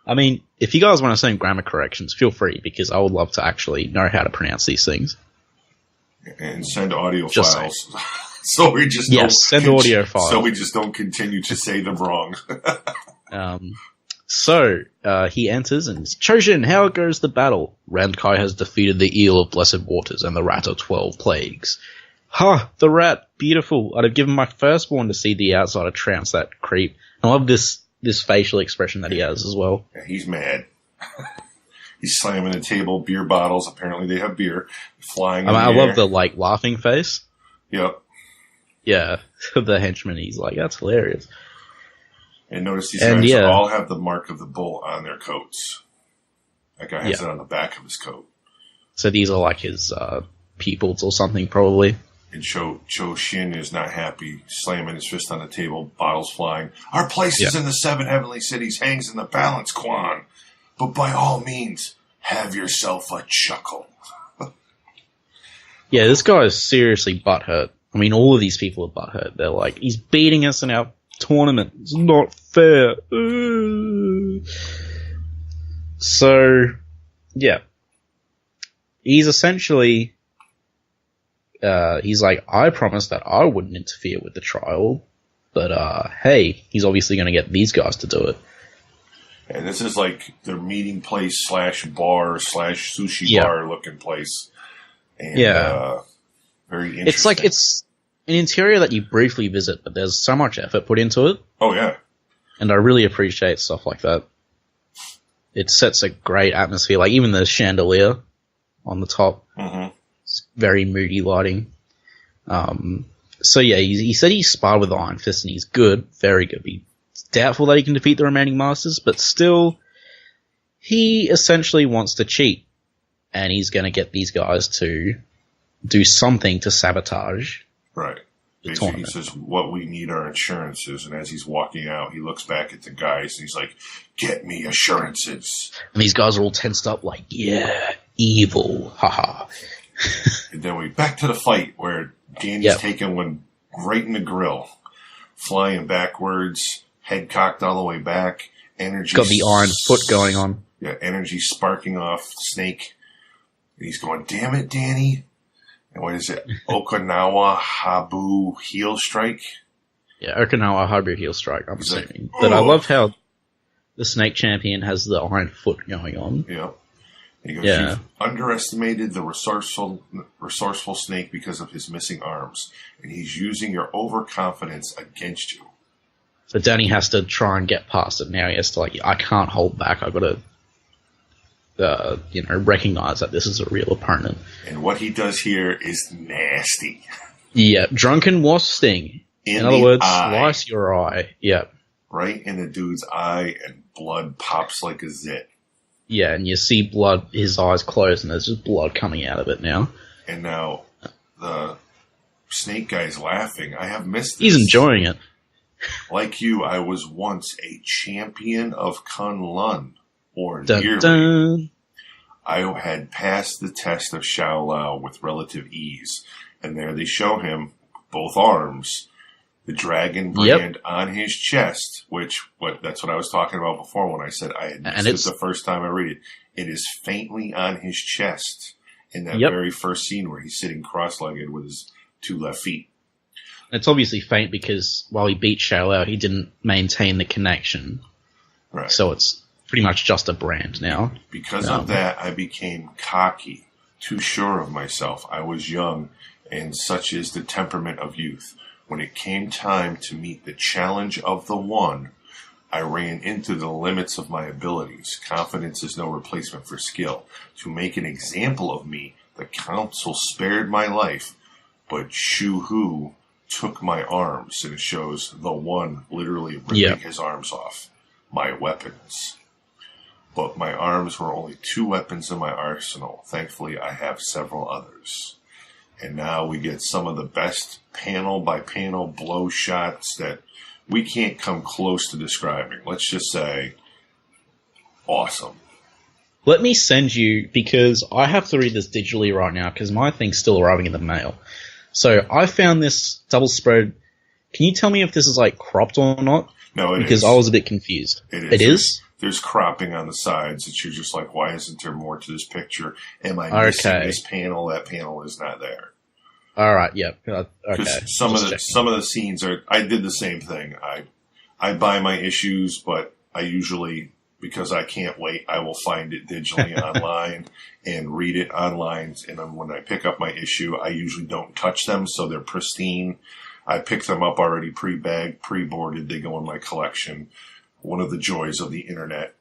I mean, if you guys want to send grammar corrections, feel free, because I would love to actually know how to pronounce these things. And send audio files. So we just send audio files. So we just don't continue to say them wrong. So he enters and Choshin, how goes the battle? Randkai has defeated the eel of blessed waters and the rat of 12 plagues. Ha! The rat, beautiful. I'd have given my firstborn to see the outsider trounce that creep. I love this facial expression that he has as well. Yeah, he's mad. He's slamming the table, beer bottles. Apparently they have beer flying. I love the laughing face. Yep. Yeah, the henchman. He's like, that's hilarious. And notice these guys all have the mark of the bull on their coats. That guy has it on the back of his coat. So these are like his pupils or something, probably. And Cho Shin is not happy, slamming his fist on the table, bottles flying. Our place is in the 7 heavenly cities, hangs in the balance, Quan. But by all means, have yourself a chuckle. Yeah, this guy is seriously butthurt. I mean, all of these people are butthurt. They're like, he's beating us in our tournament. It's not fair. So, yeah. He's essentially... he's like, I promised that I wouldn't interfere with the trial, but hey, he's obviously going to get these guys to do it. And this is like their meeting place / bar / sushi bar looking place. And, very interesting. It's like it's an interior that you briefly visit, but there's so much effort put into it. Oh, yeah. And I really appreciate stuff like that. It sets a great atmosphere, like even the chandelier on the top. Mm-hmm. Very moody lighting. So yeah, he said he sparred with Iron Fist and he's good, very good. He's doubtful that he can defeat the remaining masters, but still, he essentially wants to cheat. And he's going to get these guys to do something to sabotage. Right. Basically, he says, what we need are assurances. And as he's walking out, he looks back at the guys and he's like, get me assurances. And these guys are all tensed up like, yeah, evil, haha. And then we back to the fight where Danny's taking one right in the grill, flying backwards, head cocked all the way back, energy. Got the iron foot going on. Yeah, energy sparking off Snake. And he's going, damn it, Danny. And what is it? Okinawa Habu heel strike? Yeah, Okinawa Habu heel strike, I'm assuming. But I love how the Snake champion has the iron foot going on. Yeah. He goes, you've underestimated the resourceful Snake because of his missing arms, and he's using your overconfidence against you. So Danny has to try and get past it now. He has to, like, I can't hold back. I've got to, recognize that this is a real opponent. And what he does here is nasty. Yeah, drunken wasp sting. In other words, slice your eye. Yeah. Right in the dude's eye, and blood pops like a zit. Yeah, and you see blood, his eyes closed, and there's just blood coming out of it now. And now the Snake guy's laughing. I have missed this. He's enjoying it. Like you, I was once a champion of Kunlun, or nearly. I had passed the test of Shaolao with relative ease. And there they show him, both arms, the dragon brand on his chest, that's what I was talking about before when I said I had missed it the first time I read it. It is faintly on his chest in that very first scene where he's sitting cross-legged with his 2 left feet. It's obviously faint because while he beat Shao Lao, he didn't maintain the connection. Right. So it's pretty much just a brand now. Because of that, I became cocky, too sure of myself. I was young, and such is the temperament of youth. When it came time to meet the challenge of the one, I ran into the limits of my abilities. Confidence is no replacement for skill. To make an example of me, the council spared my life, but Shu Hu took my arms, and it shows the one literally ripping his arms off. My weapons. But my arms were only 2 weapons in my arsenal. Thankfully, I have several others. And now we get some of the best panel-by-panel blow shots that we can't come close to describing. Let's just say, awesome. Let me send you, because I have to read this digitally right now, because my thing's still arriving in the mail. So I found this double spread. Can you tell me if this is like cropped or not? No, it is. Because I was a bit confused. It is? There's cropping on the sides that you're just like, why isn't there more to this picture? Am I missing this panel? That panel is not there. All right, yep. Okay. Some of the scenes are. I did the same thing. I buy my issues, but I usually, because I can't wait, I will find it digitally online and read it online. And then when I pick up my issue, I usually don't touch them, so they're pristine. I pick them up already pre-bagged, pre-boarded. They go in my collection. One of the joys of the internet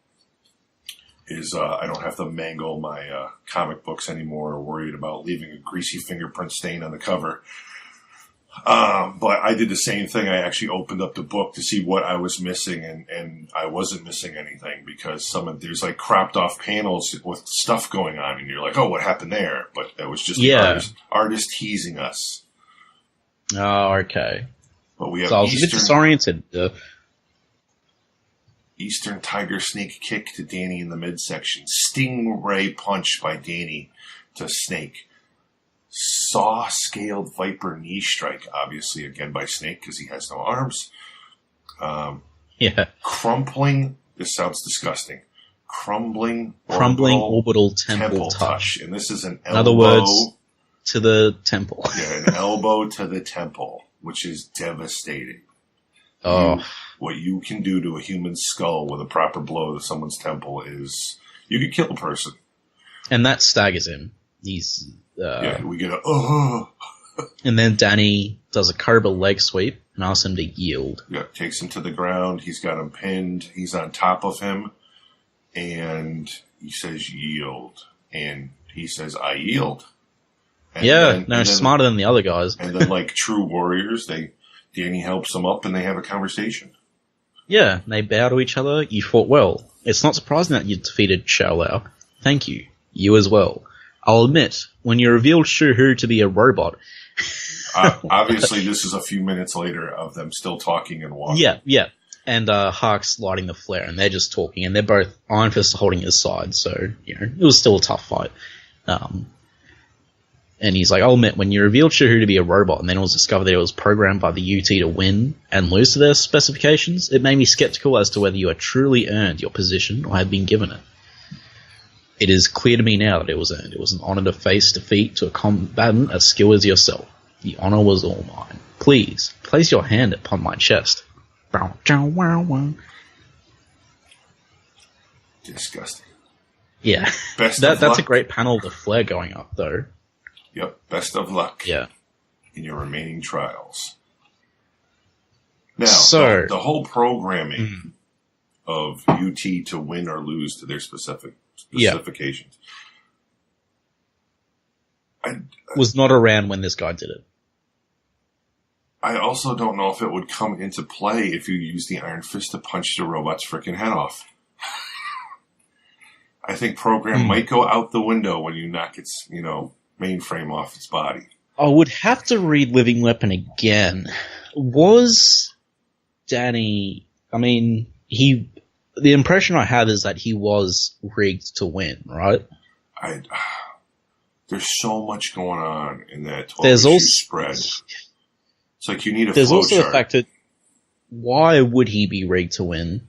is I don't have to mangle my comic books anymore or worried about leaving a greasy fingerprint stain on the cover. But I did the same thing. I actually opened up the book to see what I was missing, and I wasn't missing anything because there's like cropped off panels with stuff going on, and you're like, oh, what happened there? But that was just the artist teasing us. Oh, okay. But we have so I was a bit disoriented. Eastern Tiger Snake kick to Danny in the midsection. Stingray punch by Danny to Snake. Saw-scaled Viper knee strike, obviously again by Snake because he has no arms. Crumpling, this sounds disgusting. Crumbling orbital temple touch. And this is an elbow. In other words, to the temple. An elbow to the temple, which is devastating. Oh. What you can do to a human skull with a proper blow to someone's temple is you could kill a person. And that staggers him. He's we get a and then Danny does a cobra leg sweep and asks him to yield. Yeah, takes him to the ground. He's got him pinned. He's on top of him, and he says yield, and he says I yield. And smarter than the other guys. And then, like true warriors, Danny helps them up, and they have a conversation. Yeah, they bow to each other. You fought well. It's not surprising that you defeated Shao Lao. Thank you. You as well. I'll admit, when you revealed Shu Hu to be a robot... obviously, this is a few minutes later of them still talking and walking. Yeah. And Hark's lighting the flare, and they're just talking, and they're both Iron Fist holding his side, so, it was still a tough fight. And he's like, I'll admit, when you revealed Shu Hu to be a robot and then it was discovered that it was programmed by the UT to win and lose to their specifications, it made me skeptical as to whether you had truly earned your position or had been given it. It is clear to me now that it was earned. It was an honor to face defeat to a combatant as skilled as yourself. The honor was all mine. Please, place your hand upon my chest. Disgusting. Yeah. That's a great panel of the flare going up, though. Yep. Best of luck. Yeah. In your remaining trials. Now, the whole programming of UT to win or lose to their specifications. Was not around when this guy did it. I also don't know if it would come into play if you use the Iron Fist to punch the robot's freaking head off. I think program might go out the window when you knock its, mainframe off its body. I would have to read Living Weapon again. Was Danny... the impression I have is that he was rigged to win, right? There's so much going on in that 12-issue spread. It's like you need a There's flow also chart. the fact that why would he be rigged to win,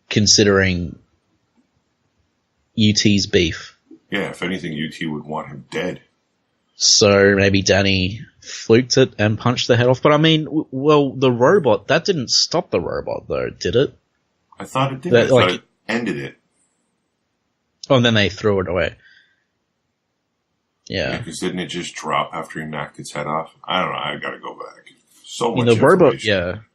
considering UT's beef? Yeah, if anything, UT would want him dead. So maybe Danny fluked it and punched the head off. But I mean, well, the robot, that didn't stop the robot, though, did it? I thought it did. I thought it ended it. Oh, and then they threw it away. Yeah. Because didn't it just drop after he knocked its head off? I don't know. I gotta go back. So much the robot, information.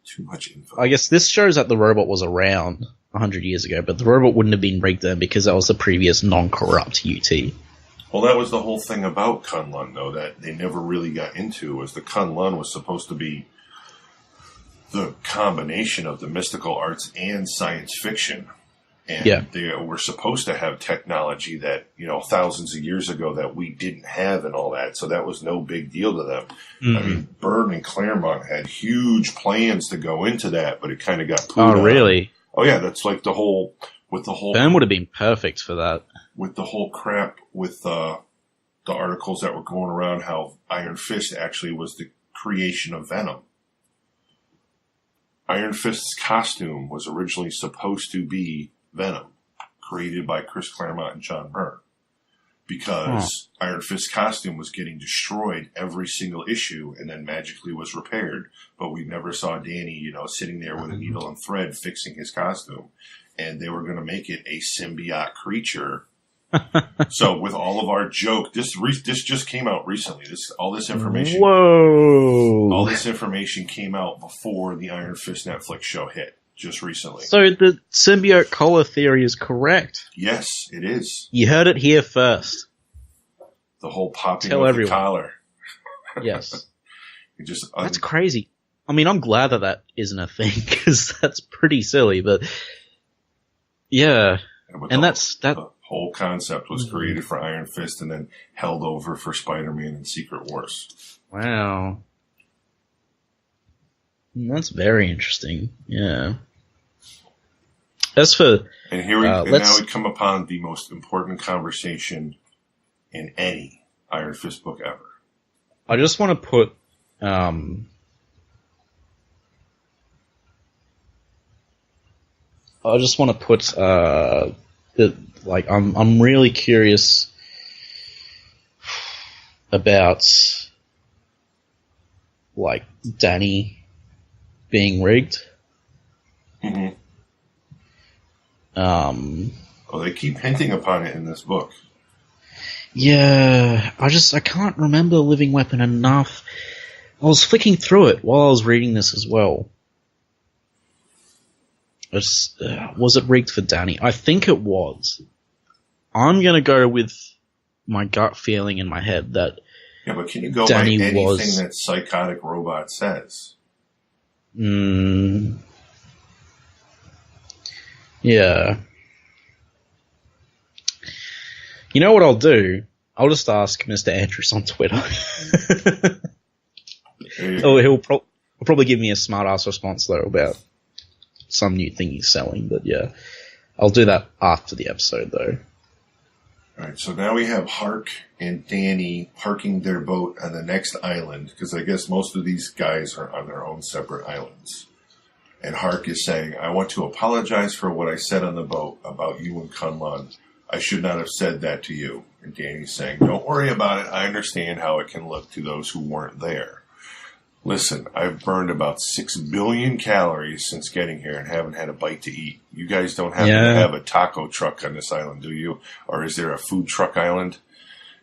Too much info. I guess this shows that the robot was around 100 years ago, but the robot wouldn't have been rigged then because that was the previous non-corrupt UT. Well, that was the whole thing about Kunlun, though, that they never really got into, was the Kunlun was supposed to be the combination of the mystical arts and science fiction. And they were supposed to have technology that, thousands of years ago that we didn't have and all that. So that was no big deal to them. Mm-hmm. I mean, Byrne and Claremont had huge plans to go into that, but it kind of got pulled out. Really? Oh, yeah. That's like the whole... Byrne would have been perfect for that. With the whole crap with the articles that were going around how Iron Fist actually was the creation of Venom. Iron Fist's costume was originally supposed to be Venom, created by Chris Claremont and John Byrne. Because Iron Fist's costume was getting destroyed every single issue and then magically was repaired. But we never saw Danny, sitting there with a needle and thread fixing his costume. And they were going to make it a symbiote creature. So with all of our joke, this just came out recently. All this information. Whoa! All this information came out before the Iron Fist Netflix show hit, just recently. So the symbiote collar theory is correct. Yes, it is. You heard it here first. The whole popping of the collar. Yes. That's crazy. I mean, I'm glad that isn't a thing because that's pretty silly. But yeah, and the whole concept was created for Iron Fist and then held over for Spider-Man and Secret Wars. Wow. That's very interesting. Yeah. As for... And now we come upon the most important conversation in any Iron Fist book ever. I just want to put... I'm really curious about, Danny being rigged. Mm-hmm. They keep hinting upon it in this book. Yeah, I can't remember Living Weapon enough. I was flicking through it while I was reading this as well. Was it rigged for Danny? I think it was. I'm going to go with my gut feeling in my head that yeah, but can you go Danny by anything that Psychotic Robot says? Yeah. You know what I'll do? I'll just ask Mr. Andrews on Twitter. He'll probably give me a smart-ass response, though, about some new thing he's selling. But yeah, I'll do that after the episode, though. All right, so now we have Hark and Danny parking their boat on the next island, because I guess most of these guys are on their own separate islands. And Hark is saying, I want to apologize for what I said on the boat about you and Kunlun. I should not have said that to you. And Danny's saying, don't worry about it. I understand how it can look to those who weren't there. Listen, I've burned about 6 billion calories since getting here and haven't had a bite to eat. You guys don't happen to have a taco truck on this island, do you? Or is there a food truck island?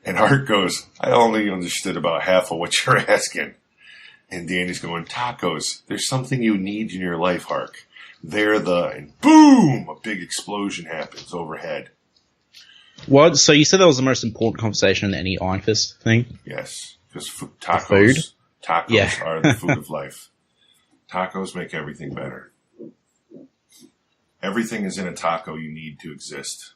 And Hart goes, I only understood about half of what you're asking. And Danny's going, tacos. There's something you need in your life, Hark. And boom! A big explosion happens overhead. What? So you said that was the most important conversation in any Iron Fist thing? Yes, because tacos are the food of life. Tacos make everything better. Everything is in a taco you need to exist.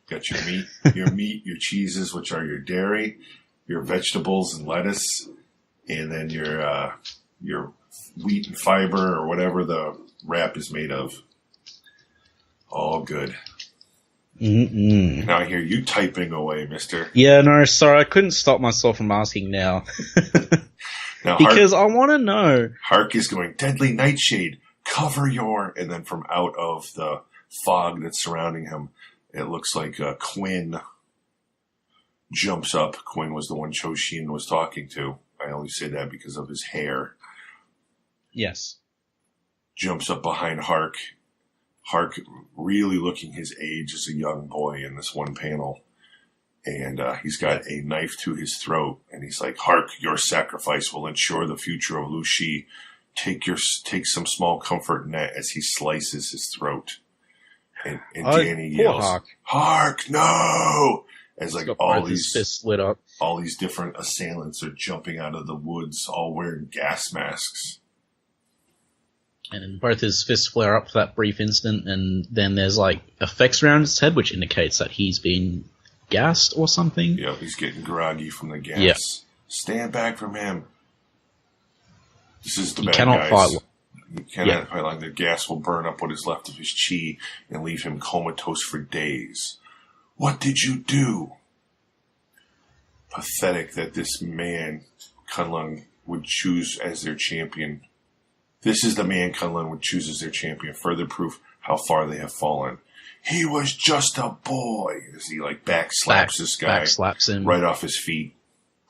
Got your meat, your cheeses, which are your dairy, your vegetables and lettuce, and then your wheat and fiber or whatever the wrap is made of. All good. Mm-mm. Now I hear you typing away, mister. Yeah, no, sorry, I couldn't stop myself from asking now. Now because I want to know. Hark is going, Deadly Nightshade, cover your... And then from out of the fog that's surrounding him, it looks like Quinn jumps up. Quinn was the one Choshin was talking to. I only say that because of his hair. Yes. Jumps up behind Hark. Hark really looking his age as a young boy in this one panel. And he's got a knife to his throat. And he's like, Hark, your sacrifice will ensure the future of Lu Shi. Take some small comfort in that, as he slices his throat. And Danny yells, Hark, no! As like all these fists lit up. All these different assailants are jumping out of the woods, all wearing gas masks. And then both his fists flare up for that brief instant, and then there's like effects around his head, which indicates that he's been gassed or something. Yeah, he's getting groggy from the gas. Yep. Stand back from him. This is the He bad cannot guys. fight. He cannot fight long. The gas will burn up what is left of his chi and leave him comatose for days. What did you do? Pathetic that this man, Kunlun, would choose as their champion. This is the man Kunlun would choose as their champion. Further proof how far they have fallen. He was just a boy. As he like backslaps this guy. Backslaps him. Right off his feet.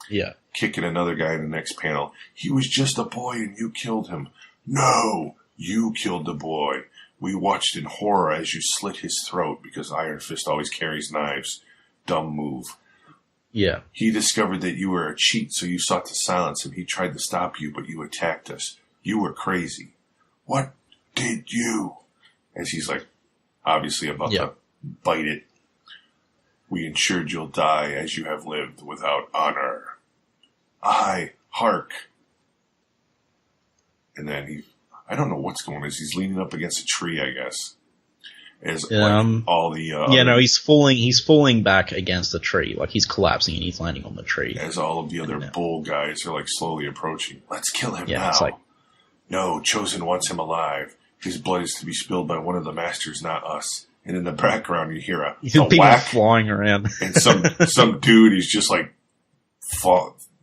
Yeah. Kicking another guy in the next panel. He was just a boy and you killed him. No, you killed the boy. We watched in horror as you slit his throat because Iron Fist always carries knives. Dumb move. Yeah. He discovered that you were a cheat, so you sought to silence him. He tried to stop you, but you attacked us. You were crazy. What did you? As he's like, obviously about to bite it. We ensured you'll die as you have lived without honor. I, Hark. And then I don't know what's going on. He's leaning up against a tree, I guess. As like, all the he's falling back against the tree, like he's collapsing and he's landing on the tree. As all of the other bull guys are like slowly approaching. Let's kill him now. It's like, no, Chosen wants him alive. His blood is to be spilled by one of the masters, not us. And in the background, you hear a whack flying around, and some dude is just like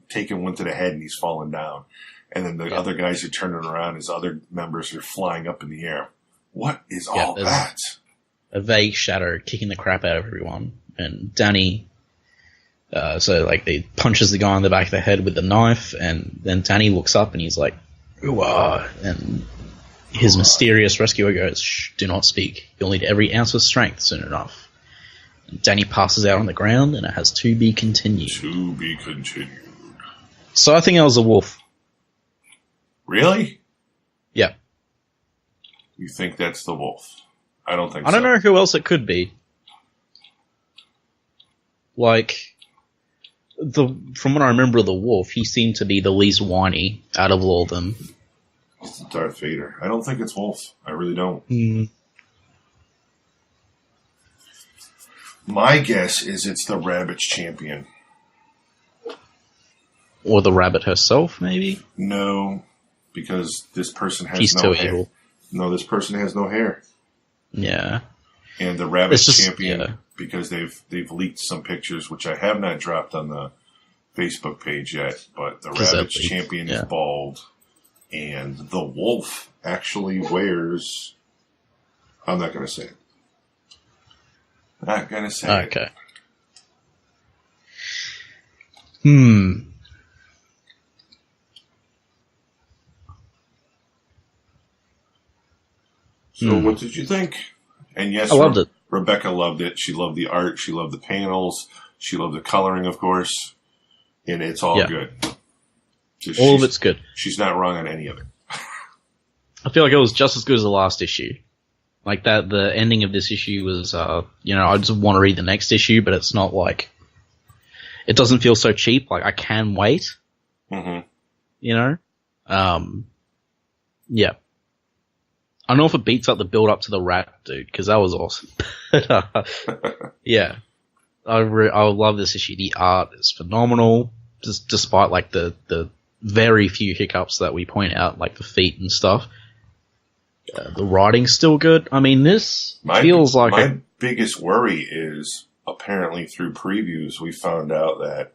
taking one to the head, and he's falling down. And then the other guys are turning around. His other members are flying up in the air. What is all that? A vague shadow kicking the crap out of everyone, and Danny. So like he punches the guy on the back of the head with the knife, and then Danny looks up and he's like, "Ooh-ah," and his mysterious rescuer goes, "Shh, do not speak. You'll need every ounce of strength soon enough." And Danny passes out on the ground, and it has to be continued. To be continued. So I think that was a wolf. Really? Yeah. You think that's the wolf? I don't think so. I don't know who else it could be. Like, from what I remember of the wolf, he seemed to be the least whiny out of all of them. It's Darth Vader. I don't think it's Wolf. I really don't. Mm. My guess is it's the Rabbit's champion. Or the rabbit herself, maybe? No, because this person has She's no too hair. evil. No, this person has no hair. Yeah. And the Rabbit's champion, because they've leaked some pictures, which I have not dropped on the Facebook page yet, but the Rabbit's champion is bald. And the wolf actually wears... I'm not going to say it. Not going to say it. Okay. So what did you think? And yes, I loved it. Rebecca loved it. She loved the art. She loved the panels. She loved the coloring, of course. And it's all good. All of it's good. She's not wrong on any of it. I feel like it was just as good as the last issue. Like that, the ending of this issue was, I just want to read the next issue, but it's not like, it doesn't feel so cheap. Like I can wait. Mm-hmm. Yeah. I don't know if it beats up the build up to the rat dude, because that was awesome. Yeah. I love this issue. The art is phenomenal, despite like the very few hiccups that we point out, like the feet and stuff. The writing's still good. I mean, this feels like... My biggest worry is, apparently through previews, we found out that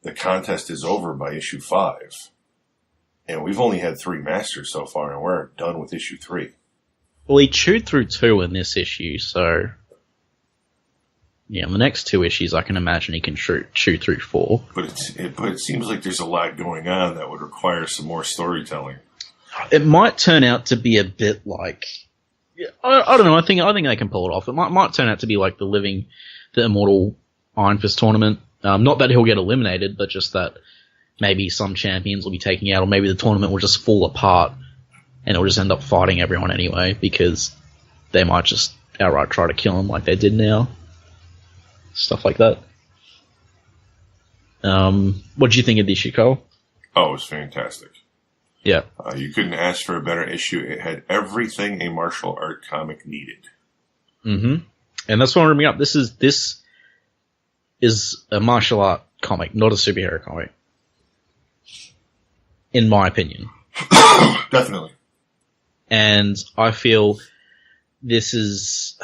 the contest is over by issue 5. And we've only had 3 masters so far, and we're done with issue 3. Well, he chewed through 2 in this issue, so... Yeah, the next 2 issues, I can imagine he can shoot through 4. But it seems like there's a lot going on that would require some more storytelling. It might turn out to be a bit like, I don't know. I think they can pull it off. It might turn out to be like the Immortal Iron Fist tournament. Not that he'll get eliminated, but just that maybe some champions will be taken out, or maybe the tournament will just fall apart, and it'll just end up fighting everyone anyway because they might just outright try to kill him like they did now. Stuff like that. What do you think of this issue, Cole? Oh, it was fantastic. Yeah. You couldn't ask for a better issue. It had everything a martial art comic needed. Mm-hmm. And that's what I'm bringing up. This is a martial art comic, not a superhero comic. In my opinion. Definitely. And I feel this is...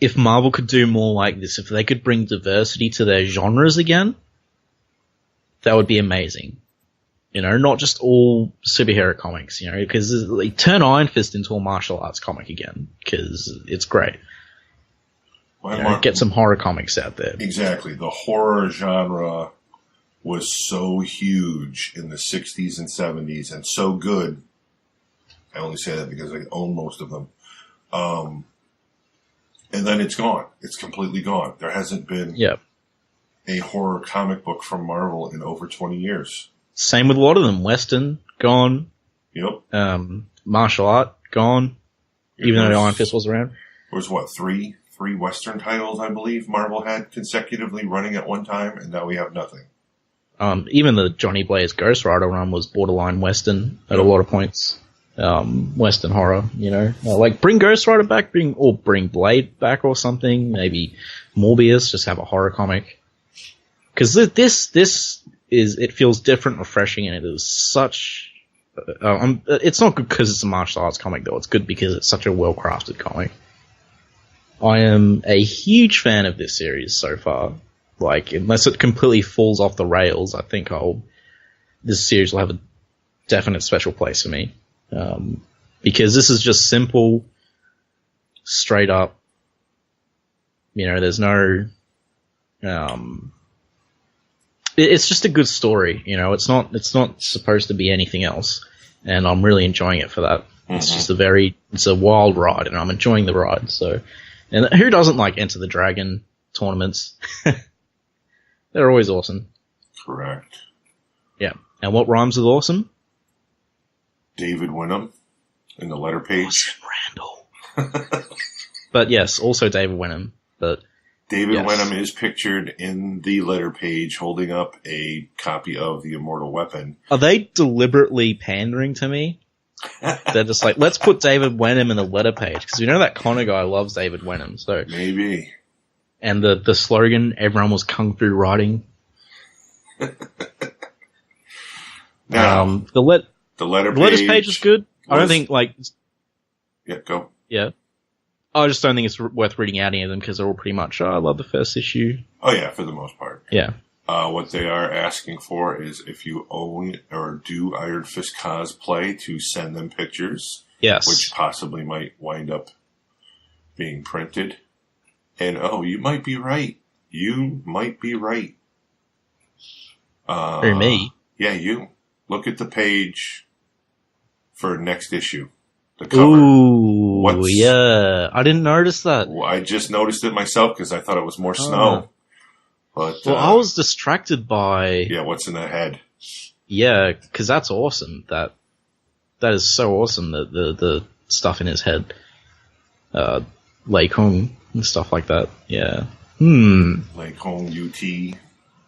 If Marvel could do more like this, if they could bring diversity to their genres again, that would be amazing. You know, not just all superhero comics, you know, because like, turn Iron Fist into a martial arts comic again, because it's great. Get some horror comics out there. Exactly. The horror genre was so huge in the 60s and 70s and so good. I only say that because I own most of them. And then it's gone. It's completely gone. There hasn't been a horror comic book from Marvel in over 20 years. Same with a lot of them. Western, gone. Yep. Martial art, gone. Even though Iron Fist was around. There was, three Western titles, I believe, Marvel had consecutively running at one time, and now we have nothing. Even the Johnny Blaze Ghost Rider run was borderline Western at a lot of points. Western horror, you know, like bring Ghost Rider back, bring Blade back or something. Maybe Morbius, just have a horror comic. Because it feels different, refreshing, and it is such. It's not good because it's a martial arts comic, though. It's good because it's such a well crafted comic. I am a huge fan of this series so far. Like, unless it completely falls off the rails, I think this series will have a definite special place for me. Because this is just simple, straight up, you know, there's no, it's just a good story, you know, it's not supposed to be anything else, and I'm really enjoying it for that. Mm-hmm. It's just it's a wild ride, and I'm enjoying the ride, so, and who doesn't like Enter the Dragon tournaments? They're always awesome. Correct. Yeah, and what rhymes with awesome? David Wenham in the letter page. Randall. But yes, also David Wenham. But David Wenham is pictured in the letter page holding up a copy of the Immortal Weapon. Are they deliberately pandering to me? They're just like, let's put David Wenham in the letter page, because we know that Connor guy loves David Wenham. So maybe. And the slogan, everyone was kung fu writing. Now, the letters page is good. I don't think, like... Yeah, go. Yeah. I just don't think it's worth reading out any of them, because they're all pretty much, I love the first issue. Oh, yeah, for the most part. Yeah. What they are asking for is if you own or do Iron Fist cosplay, to send them pictures. Yes. Which possibly might wind up being printed. And, you might be right. You might be right. Who, me? Yeah, you. Look at the page for next issue. The cover. Ooh, yeah. I didn't notice that. Well, I just noticed it myself because I thought it was more snow. But I was distracted by... Yeah, what's in the head. Yeah, because that's awesome. That is so awesome, the stuff in his head. Lei Kung and stuff like that. Yeah. Lei Kung, UT,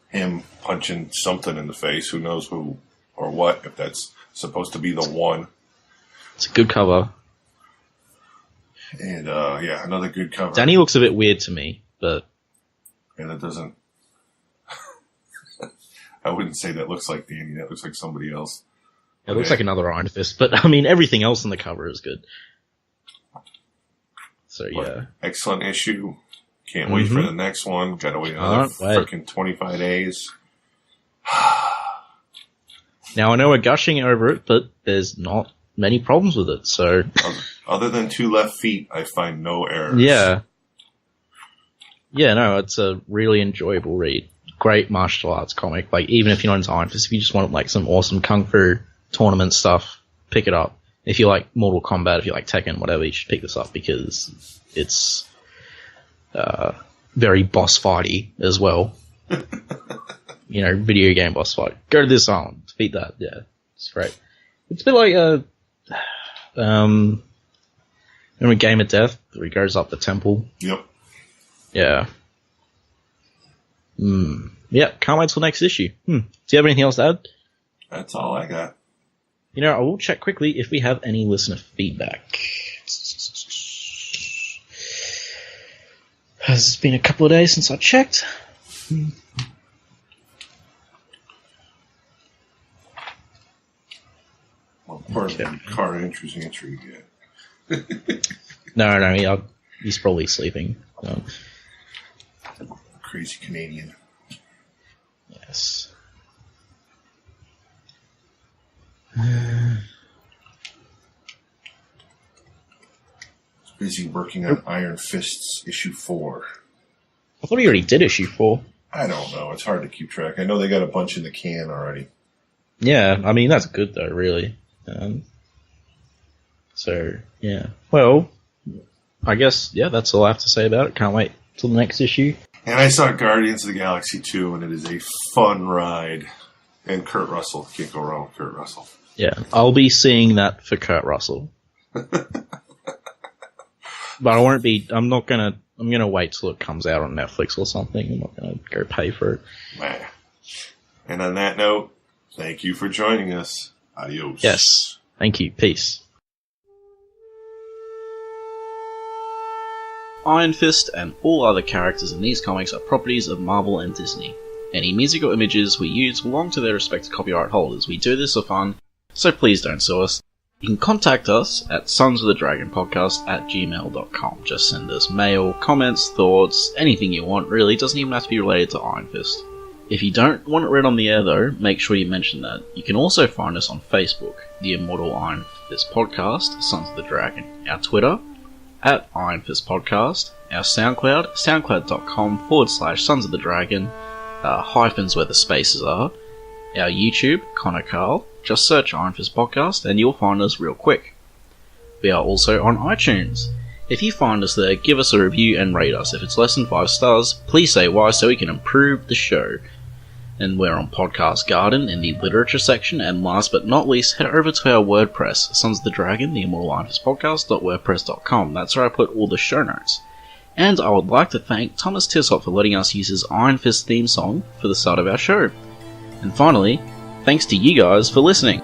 him punching something in the face. Who knows who or what, if that's supposed to be the one. It's a good cover. And, another good cover. Danny looks a bit weird to me, but... And it doesn't... I wouldn't say that looks like Danny. That looks like somebody else. It looks like another Iron Fist, but, I mean, everything else on the cover is good. So, yeah. Excellent issue. Can't wait for the next one. Gotta wait another freaking 25 days. Now, I know we're gushing over it, but there's not many problems with it, so... Other than 2 left feet, I find no errors. Yeah. Yeah, no, it's a really enjoyable read. Great martial arts comic. Like, even if you're not into Iron Fist, if you just want like some awesome kung fu tournament stuff, pick it up. If you like Mortal Kombat, if you like Tekken, whatever, you should pick this up because it's very boss fighty as well. You know, video game boss fight. Go to this island, defeat that. Yeah, it's great. It's a bit like remember Game of Death, where he goes up the temple? Yep. Yeah. Yeah, can't wait till next issue. Do you have anything else to add? That's all I got. You know, I will check quickly if we have any listener feedback. It's been a couple of days since I checked. Well, part of the car entry yet. No, he's probably sleeping. Crazy Canadian. Yes. Busy working on Iron Fists issue 4. I thought he already did issue 4. I don't know. It's hard to keep track. I know they got a bunch in the can already. Yeah, I mean, that's good though, really. So, yeah. Well, I guess, yeah, that's all I have to say about it. Can't wait till the next issue. And I saw Guardians of the Galaxy 2, and it is a fun ride. And Kurt Russell. Can't go wrong with Kurt Russell. Yeah, I'll be seeing that for Kurt Russell. But I'm gonna wait till it comes out on Netflix or something. I'm not gonna go pay for it. And on that note, thank you for joining us. Adios. Yes. Thank you. Peace. Iron Fist and all other characters in these comics are properties of Marvel and Disney. Any music or images we use belong to their respective copyright holders. We do this for fun, so please don't sue us. You can contact us at sonsofthedragonpodcast@gmail.com. Just send us mail, comments, thoughts, anything you want, really. It doesn't even have to be related to Iron Fist. If you don't want it read on the air, though, make sure you mention that. You can also find us on Facebook, the Immortal Iron Fist Podcast, Sons of the Dragon. Our Twitter, at Iron Fist Podcast. Our SoundCloud, soundcloud.com/Sons of the Dragon, hyphens where the spaces are. Our YouTube, Connor and Karl. Just search Iron Fist Podcast and you'll find us real quick. We are also on iTunes. If you find us there, give us a review and rate us. If it's less than 5 stars, please say why so we can improve the show. And we're on Podcast Garden in the literature section, and last but not least, head over to our WordPress, Sons of the Dragon, the Immortal Iron Fist Podcast.wordpress.com. That's where I put all the show notes. And I would like to thank Thomas Tissot for letting us use his Iron Fist theme song for the start of our show. And finally, thanks to you guys for listening.